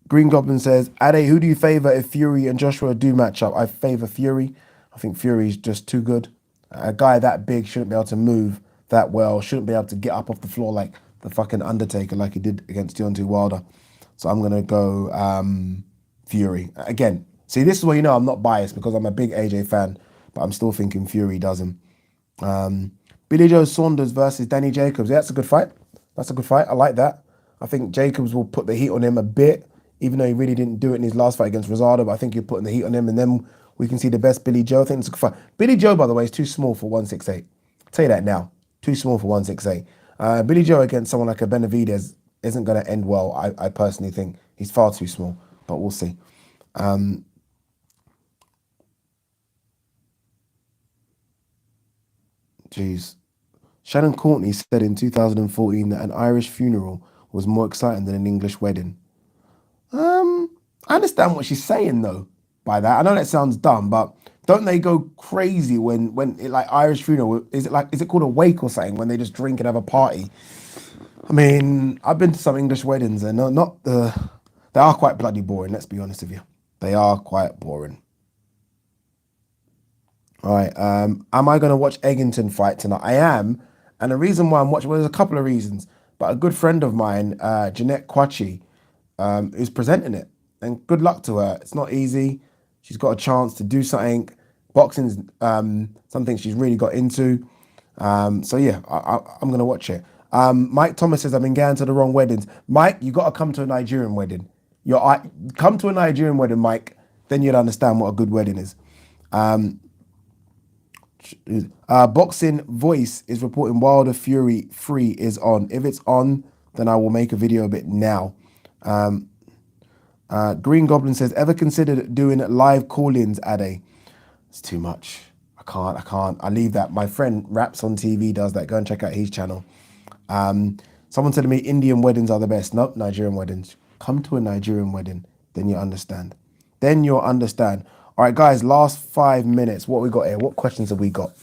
Goblin says, Ade, who do you favour if Fury and Joshua do match up? I favour Fury. I think Fury's just too good. A guy that big shouldn't be able to move that well, shouldn't be able to get up off the floor like the fucking Undertaker, like he did against Deontay Wilder. So I'm going to go Fury. Again, see, this is where you know I'm not biased because I'm a big AJ fan, but I'm still thinking Fury does him. Billy Joe Saunders versus Danny Jacobs. Yeah, that's a good fight. That's a good fight. I like that. I think Jacobs will put the heat on him a bit, even though he really didn't do it in his last fight against Rosado, but I think you're putting the heat on him, and then we can see the best Billy Joe. I think it's a good fight. Billy Joe, by the way, is too small for 168. I'll tell you that now. Too small for 168. Billy Joe against someone like a Benavidez isn't going to end well, I personally think. He's far too small, but we'll see. Jeez. Shannon Courtney said in 2014 that an Irish funeral was more exciting than an English wedding. I understand what she's saying though by that. I know that sounds dumb, but don't they go crazy when it, like Irish funeral? Is it called a wake or something when they just drink and have a party? I mean, I've been to some English weddings and they are quite bloody boring. Let's be honest with you, they are quite boring. All right, am I going to watch Eggington fight tonight? I am, and the reason why I'm watching, well, there's a couple of reasons, but a good friend of mine, Jeanette Quachi, is presenting it, and good luck to her. It's not easy. She's got a chance to do something. Boxing's something she's really got into. So yeah, I'm going to watch it. Mike Thomas says, I've been going to the wrong weddings. Mike, you got to come to a Nigerian wedding. Come to a Nigerian wedding, Mike, then you'll understand what a good wedding is. Boxing Voice is reporting Wilder Fury 3 is on. If it's on, then I will make a video of it now. Green Goblin says, ever considered doing live call-ins, Ade? It's too much. I can't. I leave that. My friend RAPSON TV does that. Go and check out his channel. Someone said to me, Indian weddings are the best. Nope, Nigerian weddings. Come to a Nigerian wedding, then you understand. Then you'll understand. All right, guys, last 5 minutes. What we got here? What questions have we got?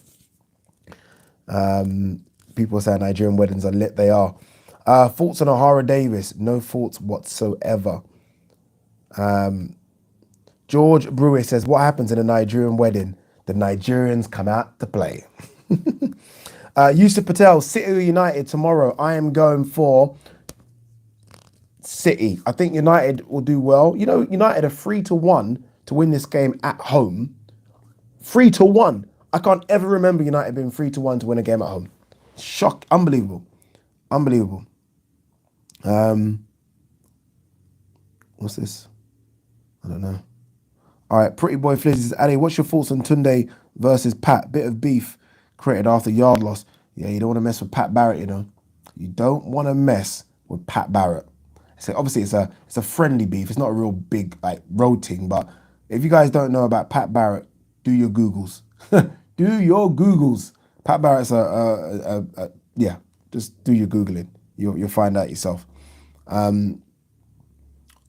People say Nigerian weddings are lit. They are. Thoughts on O'Hara Davis? No thoughts whatsoever. George Brewer says, what happens in a Nigerian wedding? The Nigerians come out to play. Yusuf Patel, City United tomorrow. I am going for City. I think United will do well. You know, United are 3-1 to win this game at home. 3-1. I can't ever remember United being 3-1 to win a game at home. Shock. Unbelievable. Unbelievable. What's this? I don't know. All right, Pretty Boy Fliz says, Addy, what's your thoughts on Tunde versus Pat? Bit of beef created after yard loss. Yeah, you don't want to mess with Pat Barrett, you know. You don't want to mess with Pat Barrett. So obviously it's a friendly beef. It's not a real big like road thing, but if you guys don't know about Pat Barrett, do your Googles. Do your Googles. Pat Barrett's yeah, just do your Googling. You'll find out yourself. All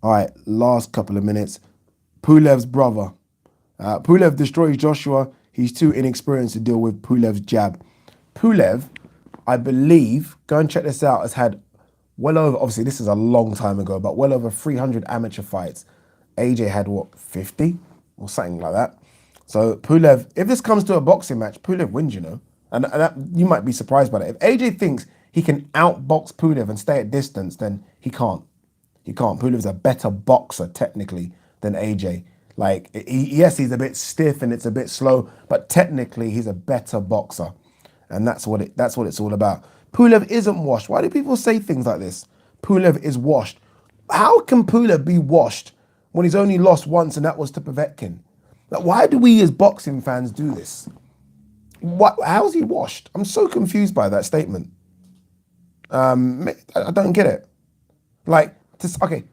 right, last couple of minutes. Pulev's brother. Pulev destroys Joshua. He's too inexperienced to deal with Pulev's jab. Pulev, I believe, go and check this out, has had well over, obviously this is a long time ago, but well over 300 amateur fights. AJ had what, 50 or something like that. So Pulev, if this comes to a boxing match, Pulev wins, you know. And that, you might be surprised by that. If AJ thinks he can outbox Pulev and stay at distance, then he can't. He can't. Pulev's a better boxer technically than AJ. Like, yes, he's a bit stiff and it's a bit slow, but technically he's a better boxer. And that's what it's all about. Pulev isn't washed. Why do people say things like this? Pulev is washed. How can Pulev be washed when he's only lost once and that was to Povetkin? Like, why do we as boxing fans do this? How's he washed? I'm so confused by that statement. I don't get it. Like, okay,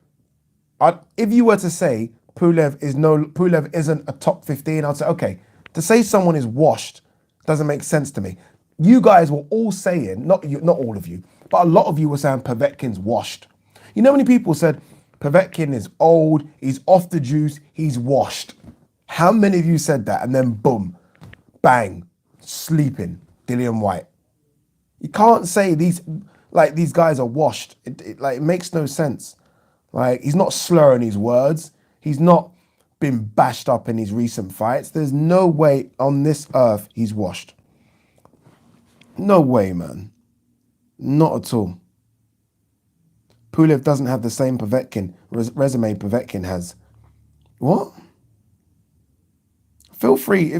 if you were to say Pulev isn't a top 15, I'd say, okay. To say someone is washed doesn't make sense to me. You guys were all saying, not all of you, but a lot of you were saying Povetkin's washed. You know how many people said Povetkin is old, he's off the juice, he's washed? How many of you said that? And then boom, bang, sleeping, Dillian White. You can't say these guys are washed. It makes no sense. Like, he's not slurring his words. He's not been bashed up in his recent fights. There's no way on this earth he's washed. No way, man. Not at all. Pulev doesn't have the same Povetkin resume Povetkin has. What? Feel free,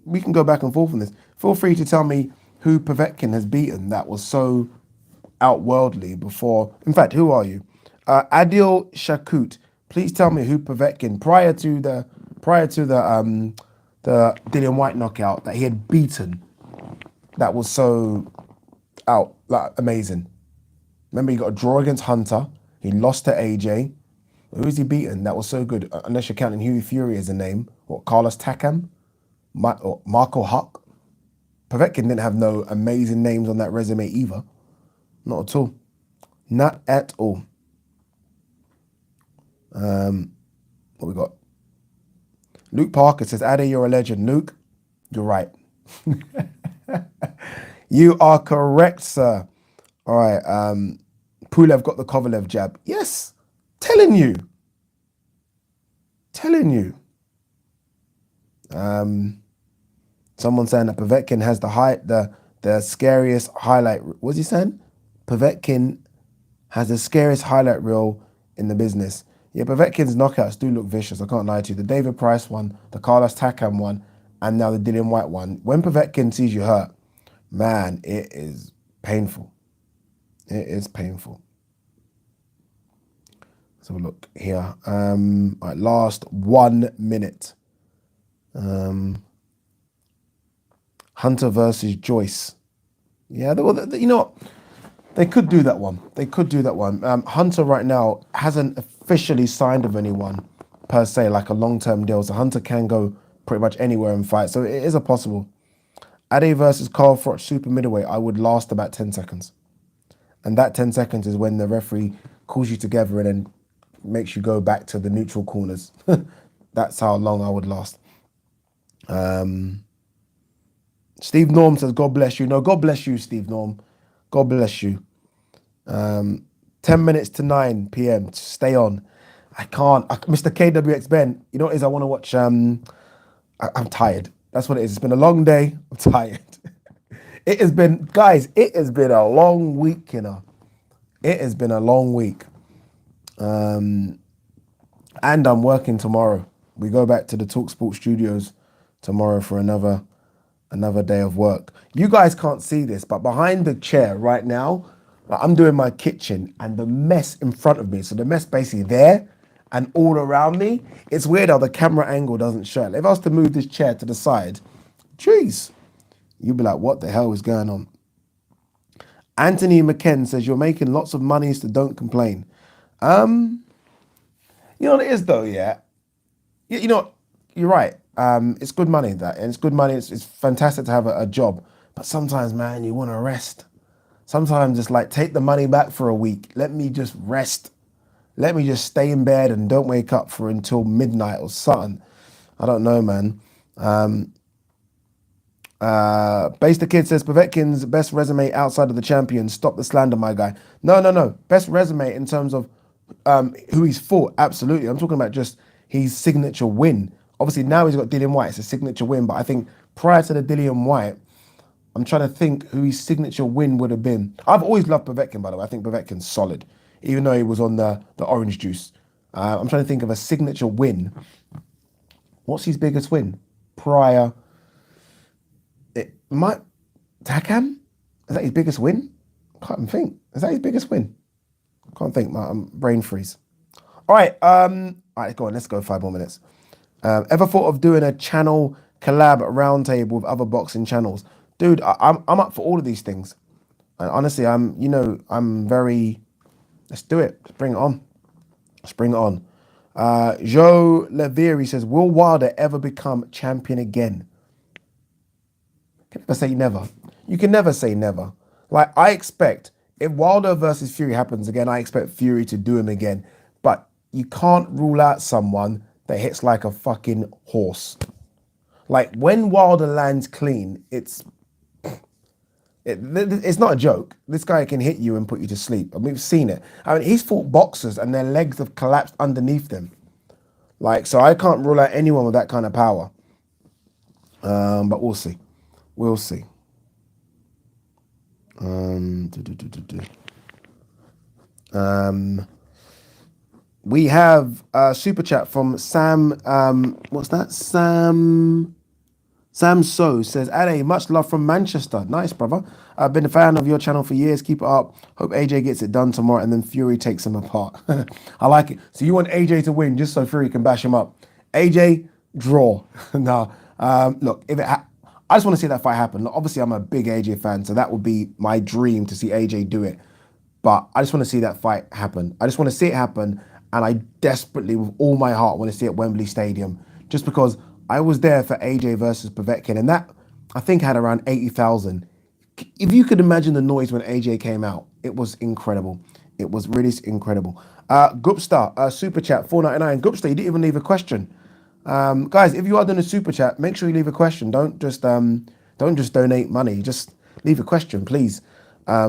we can go back and forth on this. Feel free to tell me who Povetkin has beaten that was so outworldly before. In fact, who are you? Adil Shakut. Please tell me who Povetkin prior to the Dillian White knockout that he had beaten. That was so amazing. Remember, he got a draw against Hunter. He lost to AJ. Who is he beaten? That was so good. Unless you're counting Huey Fury as a name. Or Carlos Takam? Or Marco Huck? Povetkin didn't have no amazing names on that resume either. Not at all. Not at all. What we got? Luke Parker says, Addy, you're a legend. Luke, you're right. You are correct, sir. All right. Pulev got the Kovalev jab. Yes. Telling you. Someone saying that Povetkin has the scariest highlight. What's he saying? Povetkin has the scariest highlight reel in the business. Yeah, Povetkin's knockouts do look vicious. I can't lie to you. The David Price one, the Carlos Takam one, and now the Dillian White one. When Povetkin sees you hurt, man, it is painful. It is painful. So look here. All right, last 1 minute. Hunter versus Joyce. Yeah, you know what? They could do that one. Hunter right now hasn't officially signed with anyone per se, like a long-term deal. So Hunter can go pretty much anywhere and fight. So it is a possible. Ade versus Carl Froch super middleweight, I would last about 10 seconds. And that 10 seconds is when the referee calls you together and then makes you go back to the neutral corners. That's how long I would last. Steve Norm says, God bless you. No, God bless you, Steve Norm. God bless you. 10 minutes to 9 p.m. Stay on. I can't. Mr. KWX Ben, you know what it is? I want to watch. I'm tired. That's what it is. It's been a long day. I'm tired. It has been, guys, it has been a long week, you know. It has been a long week. And I'm working tomorrow. We go back to the TalkSport studios tomorrow for another day of work. You guys can't see this, but behind the chair right now, I'm doing my kitchen and the mess in front of me. So the mess basically there and all around me. It's weird how the camera angle doesn't show it. If I was to move this chair to the side, jeez, you'd be like, what the hell is going on? Anthony McKen says, you're making lots of money, so don't complain. You know what it is though, yeah? You know, you're right. It's good money, that, and it's good money. It's fantastic to have a job. But sometimes, man, you want to rest. Sometimes it's like, take the money back for a week. Let me just rest. Let me just stay in bed and don't wake up for until midnight or something. I don't know, man. Base the Kid says, Povetkin's best resume outside of the champion. Stop the slander, my guy. No. Best resume in terms of who he's fought, absolutely. I'm talking about just his signature win. Obviously, now he's got Dillian Whyte. It's a signature win. But I think prior to the Dillian Whyte, I'm trying to think who his signature win would have been. I've always loved Povetkin, by the way. I think Povetkin's solid, even though he was on the orange juice. I'm trying to think of a signature win. What's his biggest win? Prior... It might Takam? Is that his biggest win? I can't even think. Is that his biggest win? Can't think. My brain freeze. All right. All right. Go on. Let's go 5 more minutes. Ever thought of doing a channel collab roundtable with other boxing channels, dude? I'm up for all of these things. And honestly, I'm very. Let's do it. Let's bring it on. Let's bring it on. Joe Leveri says, will Wilder ever become champion again? You can never say never. You can never say never. Like, I expect, if Wilder versus Fury happens again, I expect Fury to do him again. But you can't rule out someone that hits like a fucking horse. Like, when Wilder lands clean, it's not a joke. This guy can hit you and put you to sleep. And we've seen it. I mean, he's fought boxers and their legs have collapsed underneath them. Like, so I can't rule out anyone with that kind of power. But we'll see. We'll see. We have a super chat from Sam. What's that? Sam So says, Ade, much love from Manchester. Nice, brother. I've been a fan of your channel for years. Keep it up. Hope AJ gets it done tomorrow and then Fury takes him apart. I like it. So you want AJ to win just so Fury can bash him up. AJ, draw. No. Look, I just want to see that fight happen. Look, obviously, I'm a big AJ fan, so that would be my dream to see AJ do it. But I just want to see that fight happen. I just want to see it happen, and I desperately, with all my heart, want to see it at Wembley Stadium, just because I was there for AJ versus Povetkin, and that, I think, had around 80,000. If you could imagine the noise when AJ came out, it was incredible. It was really incredible. Gupstar, super chat, $4.99. Gupstar, you didn't even leave a question. Guys, if you are doing a super chat, make sure you leave a question. Don't just donate money. Just leave a question, please. A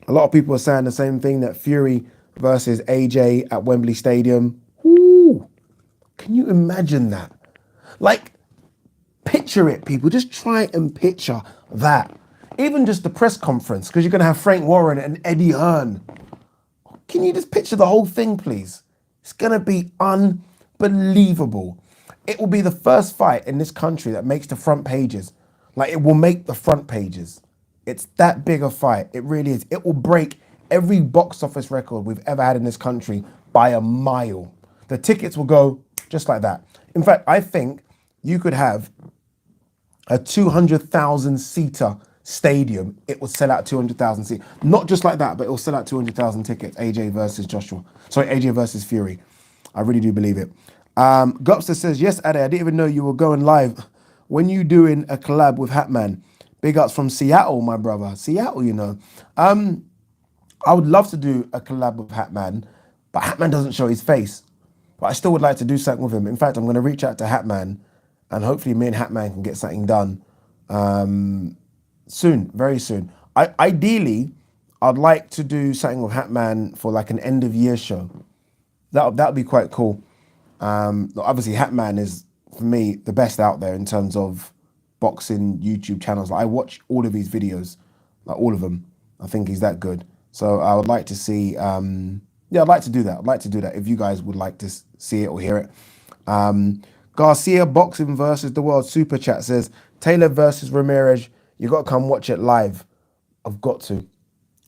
lot of people are saying the same thing, that Fury versus AJ at Wembley Stadium. Ooh, can you imagine that? Like, picture it, people. Just try and picture that. Even just the press conference, because you're going to have Frank Warren and Eddie Hearn. Can you just picture the whole thing, please? It's going to be unbelievable. It will be the first fight in this country that makes the front pages. Like, it will make the front pages. It's that big a fight. It really is. It will break every box office record we've ever had in this country by a mile. The tickets will go just like that. In fact, I think you could have a 200,000 seater stadium. It will sell out 200,000 seats. Not just like that, but it will sell out 200,000 tickets. AJ versus Fury. I really do believe it. Gupster says, yes, Ade, I didn't even know you were going live. When you doing a collab with HATMAN? Big ups from Seattle, my brother. Seattle, you know. I would love to do a collab with HATMAN, but HATMAN doesn't show his face. But I still would like to do something with him. In fact, I'm going to reach out to HATMAN, and hopefully me and HATMAN can get something done soon, very soon. Ideally, I'd like to do something with HATMAN for like an end of year show. That would be quite cool. Obviously, HATMAN is, for me, the best out there in terms of boxing YouTube channels. Like, I watch all of his videos, like all of them. I think he's that good. So I would like to see, yeah, I'd like to do that. I'd like to do that if you guys would like to see it or hear it. Garcia Boxing versus the World Super Chat says, Taylor versus Ramirez, you got to come watch it live. I've got to.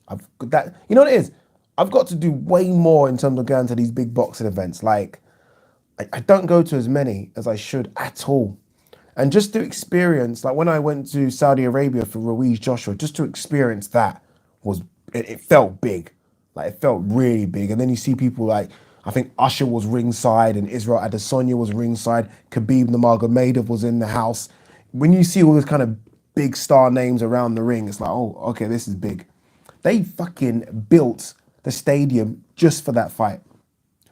I've got that. You know what it is? I've got to do way more in terms of going to these big boxing events. Like, I don't go to as many as I should at all. And just to experience, like when I went to Saudi Arabia for Ruiz Joshua, just to experience that was, it felt big. Like, it felt really big. And then you see people like, I think Usher was ringside and Israel Adesanya was ringside. Khabib Nurmagomedov was in the house. When you see all those kind of big star names around the ring, it's like, oh, okay, this is big. They fucking built the stadium just for that fight.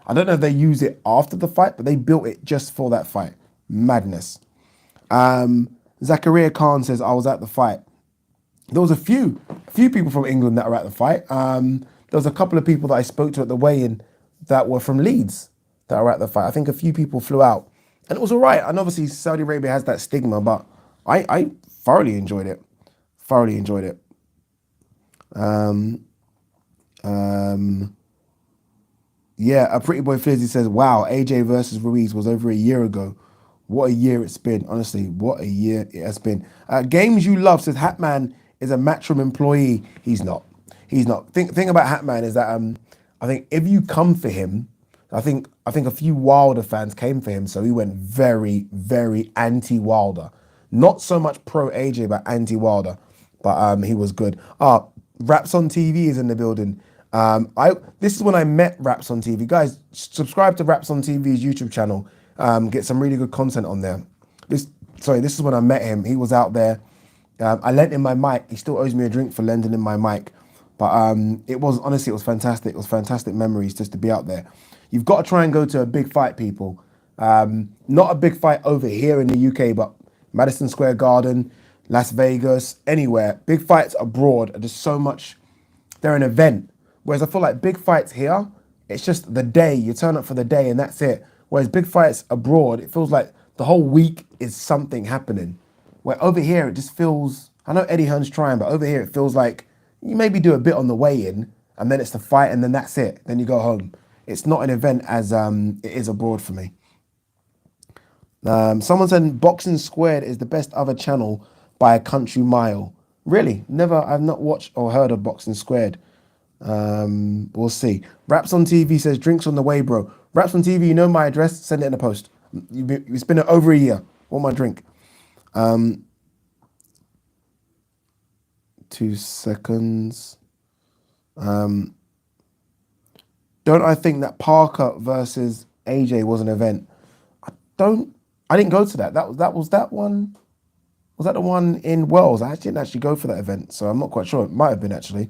I don't know if they use it after the fight, but they built it just for that fight. Madness. Zakaria Khan says, I was at the fight. There was a few people from England that were at the fight. There was a couple of people that I spoke to at the weigh-in that were from Leeds that were at the fight. I think a few people flew out. And it was all right. And obviously Saudi Arabia has that stigma, but I thoroughly enjoyed it. Thoroughly enjoyed it. Yeah, a pretty boy Flizzy says, wow, AJ versus Ruiz was over a year ago. What a year it's been. Honestly, what a year it has been. Games You Love says, HATMAN is a Matchroom employee. He's not. He's not. Thing about HATMAN is that I think if you come for him, I think a few Wilder fans came for him, so he went very, very anti-Wilder. Not so much pro AJ, but anti-Wilder. But he was good. RAPSON TV is in the building. This is when I met RAPSON TV. Guys, subscribe to RAPSON TV's YouTube channel. Get some really good content on there. This is when I met him. He was out there. I lent him my mic. He still owes me a drink for lending him my mic. But it was fantastic. It was fantastic memories just to be out there. You've got to try and go to a big fight, people. Not a big fight over here in the UK, but Madison Square Garden, Las Vegas, anywhere. Big fights abroad are just so much, they're an event. Whereas I feel like big fights here, it's just the day. You turn up for the day and that's it. Whereas big fights abroad, it feels like the whole week is something happening. Where over here, it just feels, I know Eddie Hearn's trying, but over here it feels like you maybe do a bit on the weigh-in and then it's the fight and then that's it. Then you go home. It's not an event as it is abroad for me. Someone said Boxing Squared is the best other channel by a country mile. Really? Never, I've not watched or heard of Boxing Squared. We'll see. RAPSON TV says, drinks on the way, bro. RAPSON TV, you know my address, send it in the post. It's been over a year. Want my drink? 2 seconds. Don't I think that Parker versus AJ was an event? I didn't go to that. That was that one. Was that the one in Wales? I didn't actually go for that event, so I'm not quite sure. It might have been actually.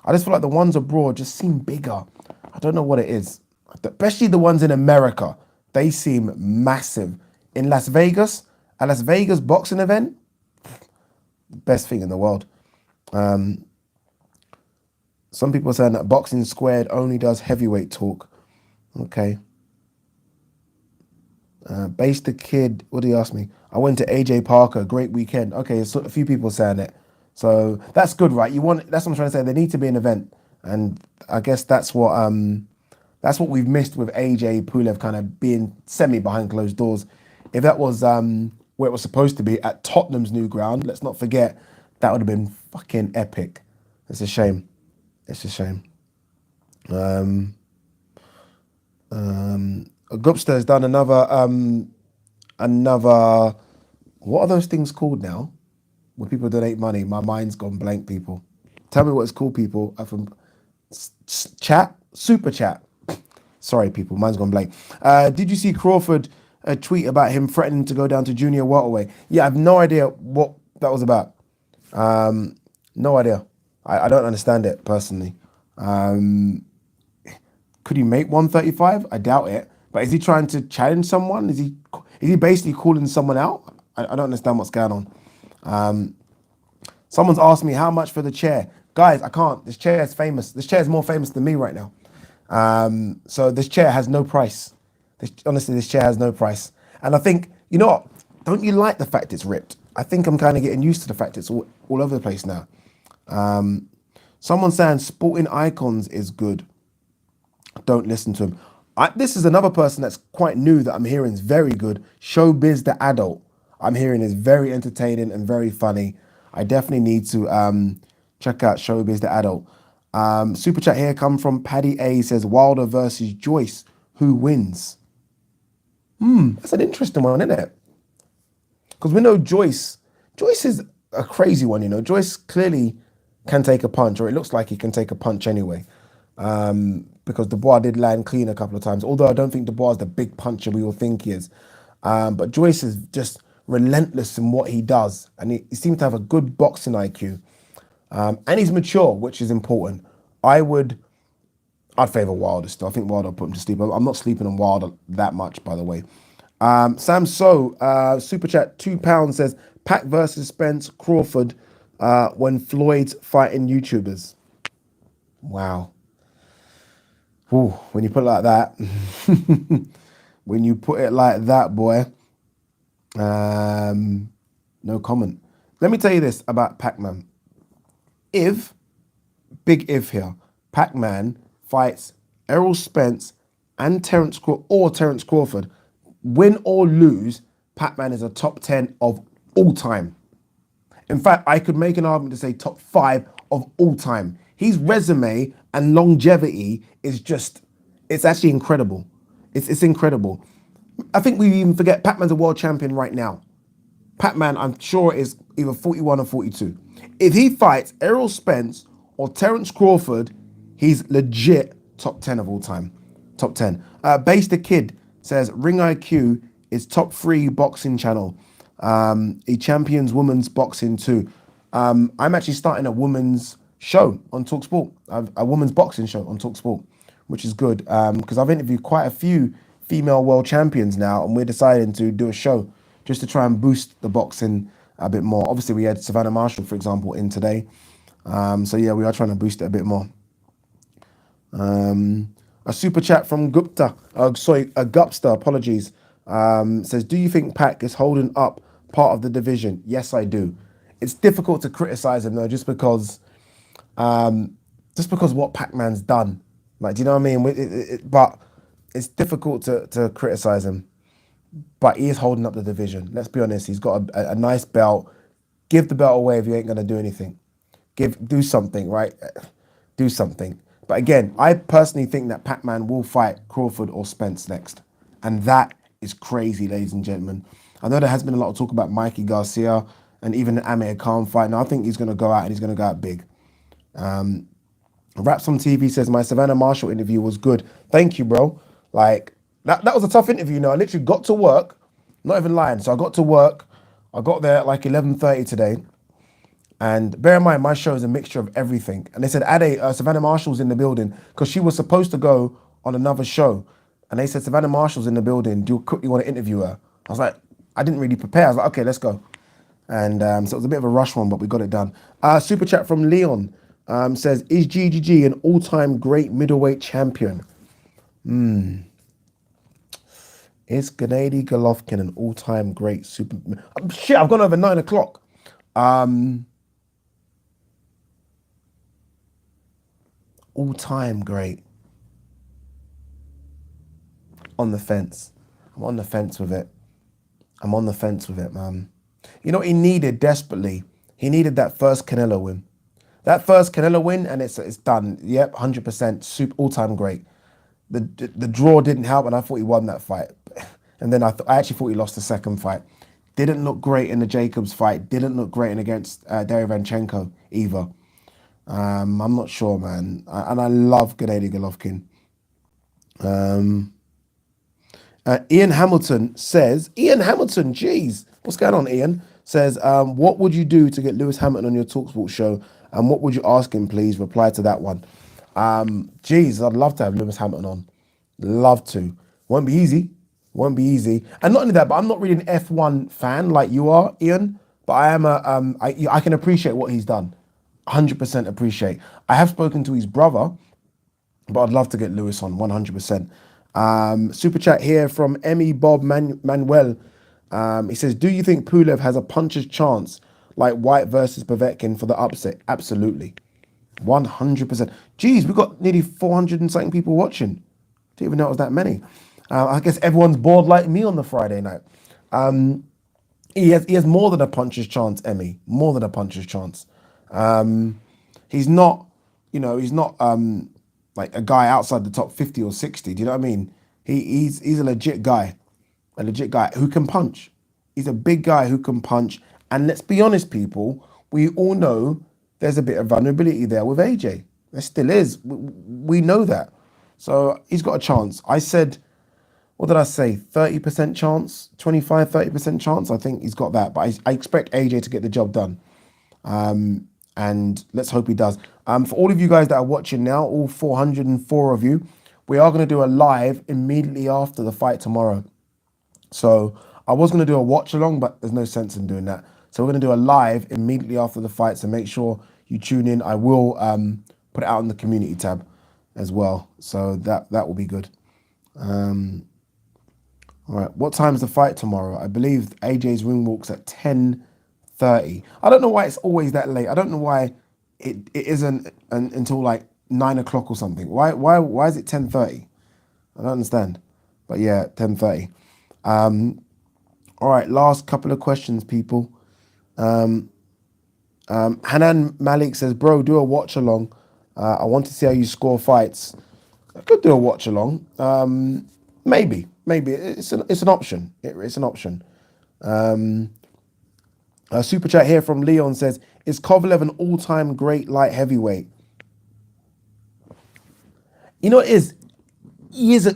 I just feel like the ones abroad just seem bigger. I don't know what it is. Especially the ones in America. They seem massive. In Las Vegas, a Las Vegas boxing event, best thing in the world. Some people are saying that Boxing Squared only does heavyweight talk. Okay. Base the Kid, what did he ask me? I went to AJ Parker, great weekend. Okay, so a few people saying it. So that's good, right? That's what I'm trying to say. There needs to be an event. And I guess that's what we've missed with AJ Pulev kind of being semi behind closed doors. If that was where it was supposed to be at Tottenham's new ground, let's not forget, that would have been fucking epic. It's a shame. It's a shame. Gupsta has done another, what are those things called now? When people donate money, my mind's gone blank, people. Tell me what it's called, people. From chat? Super chat. Sorry, people, mine's gone blank. Did you see Crawford tweet about him threatening to go down to junior welterweight? Yeah, I have no idea what that was about. No idea. I don't understand it personally. Could he make 135? I doubt it. But is he trying to challenge someone? Is he basically calling someone out? I don't understand what's going on. Someone's asked me how much for the chair. Guys, I can't. This chair is famous. This chair is more famous than me right now. So this chair has no price. Honestly, this chair has no price. And I think, you know what? Don't you like the fact it's ripped? I think I'm kind of getting used to the fact it's all over the place now. Someone saying Sporting Icons is good. Don't listen to him. This is another person that's quite new that I'm hearing is very good. Showbiz the Adult. I'm hearing is very entertaining and very funny. I definitely need to check out Showbiz the Adult. Super chat here come from Paddy A. Says Wilder versus Joyce. Who wins? That's an interesting one, isn't it? Because we know Joyce is a crazy one, you know. Joyce clearly can take a punch, or it looks like he can take a punch anyway. Because Dubois did land clean a couple of times, although I don't think Dubois is the big puncher we all think he is. But Joyce is just relentless in what he does, and he seems to have a good boxing IQ. And he's mature, which is important. I'd favour Wilder still. I think Wilder put him to sleep. I'm not sleeping on Wilder that much, by the way. Sam So, Super Chat, £2 says, Pac versus Spence, Crawford, when Floyd's fighting YouTubers. Wow. Ooh, when you put it like that, when you put it like that, boy, no comment. Let me tell you this about Pac-Man. Big if here, Pac-Man fights Errol Spence and Terence Crawford, win or lose, Pac-Man is a top 10 of all time. In fact, I could make an argument to say top 5 of all time. His resume and longevity is it's actually incredible. It's incredible. I think we even forget Pac-Man's a world champion right now. Pac-Man, I'm sure, is either 41 or 42. If he fights Errol Spence or Terence Crawford, he's legit top 10 of all time. Top 10. Base the Kid says, Ring IQ is top 3 boxing channel. He champions women's boxing too. I'm actually starting a women's show on TalkSport, a women's boxing show on TalkSport, which is good because I've interviewed quite a few female world champions now, and we're deciding to do a show just to try and boost the boxing a bit more. Obviously, we had Savannah Marshall, for example, in today. So yeah, we are trying to boost it a bit more. A super chat from Gupta, Gupster, apologies, says, do you think Pac is holding up part of the division? Yes, I do. It's difficult to criticize him though, just because what Pac-Man's done. Like, do you know what I mean? But it's difficult to criticize him. But he is holding up the division. Let's be honest. He's got a nice belt. Give the belt away if you ain't gonna do anything. Do something, right? Do something. But again, I personally think that Pac-Man will fight Crawford or Spence next. And that is crazy, ladies and gentlemen. I know there has been a lot of talk about Mikey Garcia and even the Amir Khan fight. Now I think he's going to go out and he's going to go out big. RAPSON TV says, my Savannah Marshall interview was good. Thank you, bro. Like, that was a tough interview. You know, I literally got to work, not even lying. So I got to work. I got there at like 11:30 today. And bear in mind, my show is a mixture of everything. And they said, Savannah Marshall's in the building because she was supposed to go on another show. And they said, Savannah Marshall's in the building. Do you quickly want to interview her? I was like, I didn't really prepare. I was like, okay, let's go. And so it was a bit of a rush one, but we got it done. Super chat from Leon says, is GGG an all-time great middleweight champion? Is Gennady Golovkin an all-time great super... Shit, I've gone over 9 o'clock. All-time great. On the fence. I'm on the fence with it. I'm on the fence with it, man. You know what he needed desperately? He needed that first Canelo win. That first Canelo win, and it's done. Yep, 100%. Super all-time great. The draw didn't help, and I thought he won that fight. And then I actually thought he lost the second fight. Didn't look great in the Jacobs fight. Didn't look great in against Theyre either. I'm not sure, man. And I love Gennady Golovkin. Ian Hamilton says, geez, what's going on, Ian? Says, what would you do to get Lewis Hamilton on your TalkSport show? And what would you ask him, please? Reply to that one. Geez, I'd love to have Lewis Hamilton on. Love to. Won't be easy. Won't be easy. And not only that, but I'm not really an F1 fan like you are, Ian. But I am I can appreciate what he's done. 100% appreciate. I have spoken to his brother, but I'd love to get Lewis on 100%. Super chat here from Emmy Bob Manuel. He says, do you think Pulev has a puncher's chance like White versus Povetkin for the upset? Absolutely. 100%. Geez, we've got nearly 400 and something people watching. Didn't even know it was that many. I guess everyone's bored like me on the Friday night. He has more than a puncher's chance, Emmy. More than a puncher's chance. He's not, he's not like a guy outside the top 50 or 60. Do you know what I mean? He's a legit guy. A legit guy who can punch. He's a big guy who can punch. And let's be honest, people, we all know there's a bit of vulnerability there with AJ. There still is. We know that. So he's got a chance. I said, what did I say? 30% chance, 25, 30% chance. I think he's got that. But I expect AJ to get the job done. And let's hope he does. For all of you guys that are watching now, all 404 of you, we are going to do a live immediately after the fight tomorrow. So I was going to do a watch along, but there's no sense in doing that. So we're going to do a live immediately after the fight. So make sure you tune in. I will put it out in the community tab as well. So that will be good. All right. What time is the fight tomorrow? I believe AJ's ring walks at 10:30. I don't know why it's always that late. I don't know why it isn't until like 9 o'clock or something. Why is it 10:30? I don't understand. But yeah, 10:30. All right, last couple of questions, people. Hanan Malik says, bro, do a watch along. I want to see how you score fights. I could do a watch along. Maybe it's an option. It's an option. A super chat here from Leon says, is Kovalev an all-time great light heavyweight? You know what it is? He is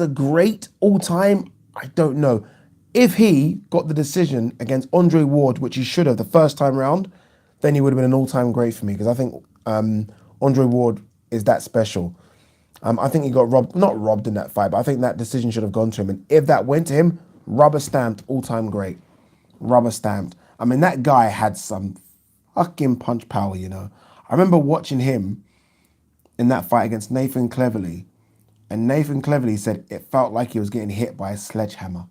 a great all-time. I don't know. If he got the decision against Andre Ward, which he should have the first time round, then he would have been an all-time great for me, because I think Andre Ward is that special. I think he got robbed, not robbed in that fight, but I think that decision should have gone to him. And if that went to him, rubber stamped, all-time great. Rubber stamped. I mean, that guy had some fucking punch power, I remember watching him in that fight against Nathan Cleverly, and Nathan Cleverly said it felt like he was getting hit by a sledgehammer.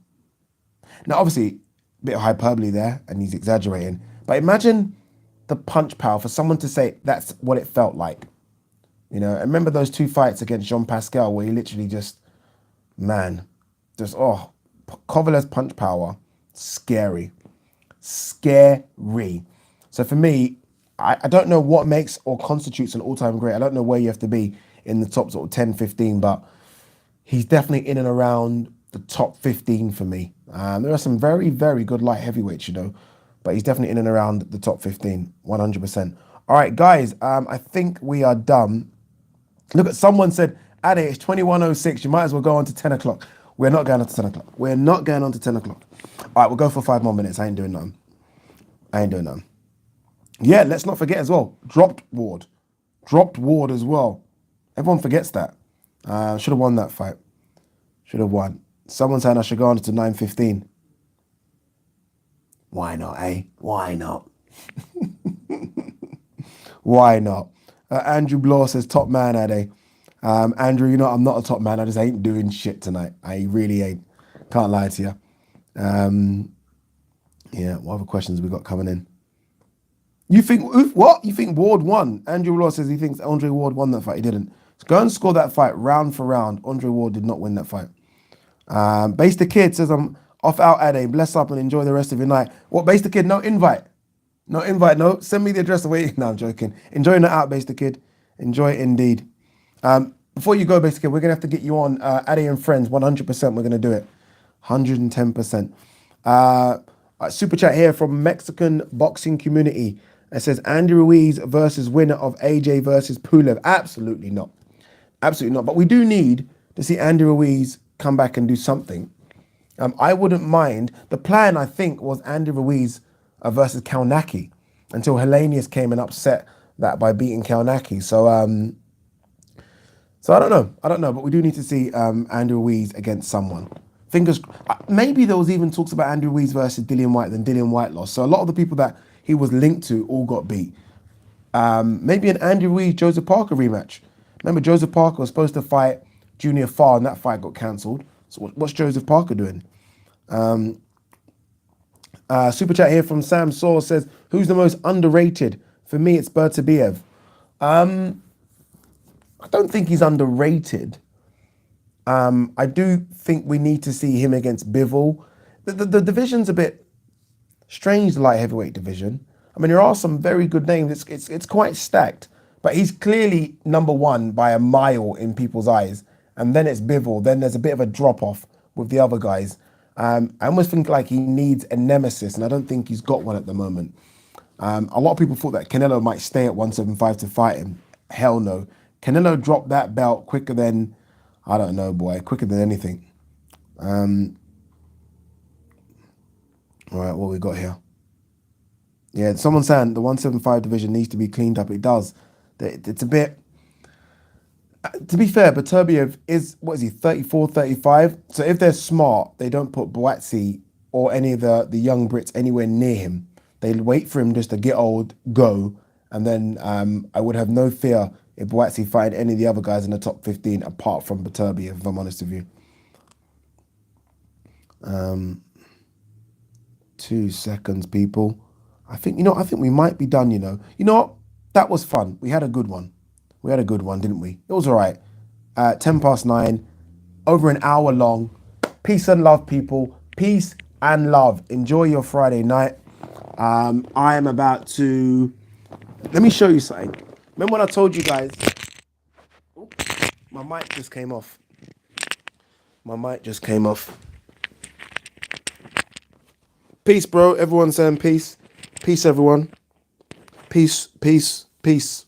Now, obviously, a bit of hyperbole there, and he's exaggerating, but imagine the punch power for someone to say that's what it felt like. I remember those two fights against Jean Pascal where he literally Kovalev's punch power, scary. Scary. So for me, I don't know what makes or constitutes an all-time great. I don't know where you have to be in the top sort of 10, 15, but he's definitely in and around the top 15 for me. There are some very, very good light heavyweights, but he's definitely in and around the top 15, 100%. All right, guys, I think we are done. Look, someone said, Ade, it's 21:06. You might as well go on to 10 o'clock. We're not going on to 10 o'clock. We're not going on to 10 o'clock. All right, we'll go for 5 more minutes. I ain't doing nothing. Yeah, let's not forget as well. Dropped Ward as well. Everyone forgets that. Should have won that fight. Should have won. Someone's saying I should go on to 9:15. Why not, eh? Why not? Why not? Andrew Blow says, top man, Ade. Andrew, I'm not a top man. I just ain't doing shit tonight. I really ain't. Can't lie to you. Yeah, what other questions we got coming in? You think, what? You think Ward won? Andrew Law says he thinks Andre Ward won that fight. He didn't. So go and score that fight round for round. Andre Ward did not win that fight. Base the Kid says, I'm off out Ade. Bless up and enjoy the rest of your night. What, Base the Kid? No invite. No invite, no. Send me the address away. No, I'm joking. Enjoy your night out, Base the Kid. Enjoy it indeed. Before you go, Base the Kid, we're going to have to get you on Ade and Friends. 100% we're going to do it. 110%. Super chat here from Mexican boxing community. It says Andy Ruiz versus winner of AJ versus Pulev. Absolutely not. Absolutely not. But we do need to see Andy Ruiz come back and do something. I wouldn't mind. The plan, I think, was Andy Ruiz versus Kalnaki until Hellenius came and upset that by beating Kalnaki. So So I don't know. I don't know, but we do need to see Andrew Ruiz against someone. Fingers. Maybe there was even talks about Andrew Ruiz versus Dillian White, then Dillian White lost. So a lot of the people that he was linked to all got beat. Maybe an Andrew Ruiz Joseph Parker rematch. Remember, Joseph Parker was supposed to fight Junior Farr, and that fight got cancelled. So what's Joseph Parker doing? Super chat here from Sam Saw says, "Who's the most underrated?" For me, it's Bertabiev. I don't think he's underrated. I do think we need to see him against Bivol. The division's a bit strange, the light heavyweight division. I mean, there are some very good names. It's quite stacked, but he's clearly number one by a mile in people's eyes. And then it's Bivol. Then there's a bit of a drop off with the other guys. I almost think like he needs a nemesis, and I don't think he's got one at the moment. A lot of people thought that Canelo might stay at 175 to fight him. Hell no. Canelo dropped that belt quicker than, I don't know, boy, quicker than anything. All right, what we got here? Yeah, someone's saying the 175 division needs to be cleaned up. It does. It's a bit... To be fair, Beterbiev is, what is he, 34, 35? So if they're smart, they don't put Boatsi or any of the young Brits anywhere near him. They wait for him just to get old, go, and then I would have no fear if Boatsi fight any of the other guys in the top 15 apart from Beterbiev, if I'm honest with you. 2 seconds, people. I think we might be done, You know what? That was fun. We had a good one. We had a good one, didn't we? It was all right. 9:10, over an hour long. Peace and love, people. Peace and love. Enjoy your Friday night. I am about to... Let me show you something. Remember when I told you guys... Oh, my mic just came off. Peace, bro. Everyone saying peace. Peace, everyone. Peace, peace, peace.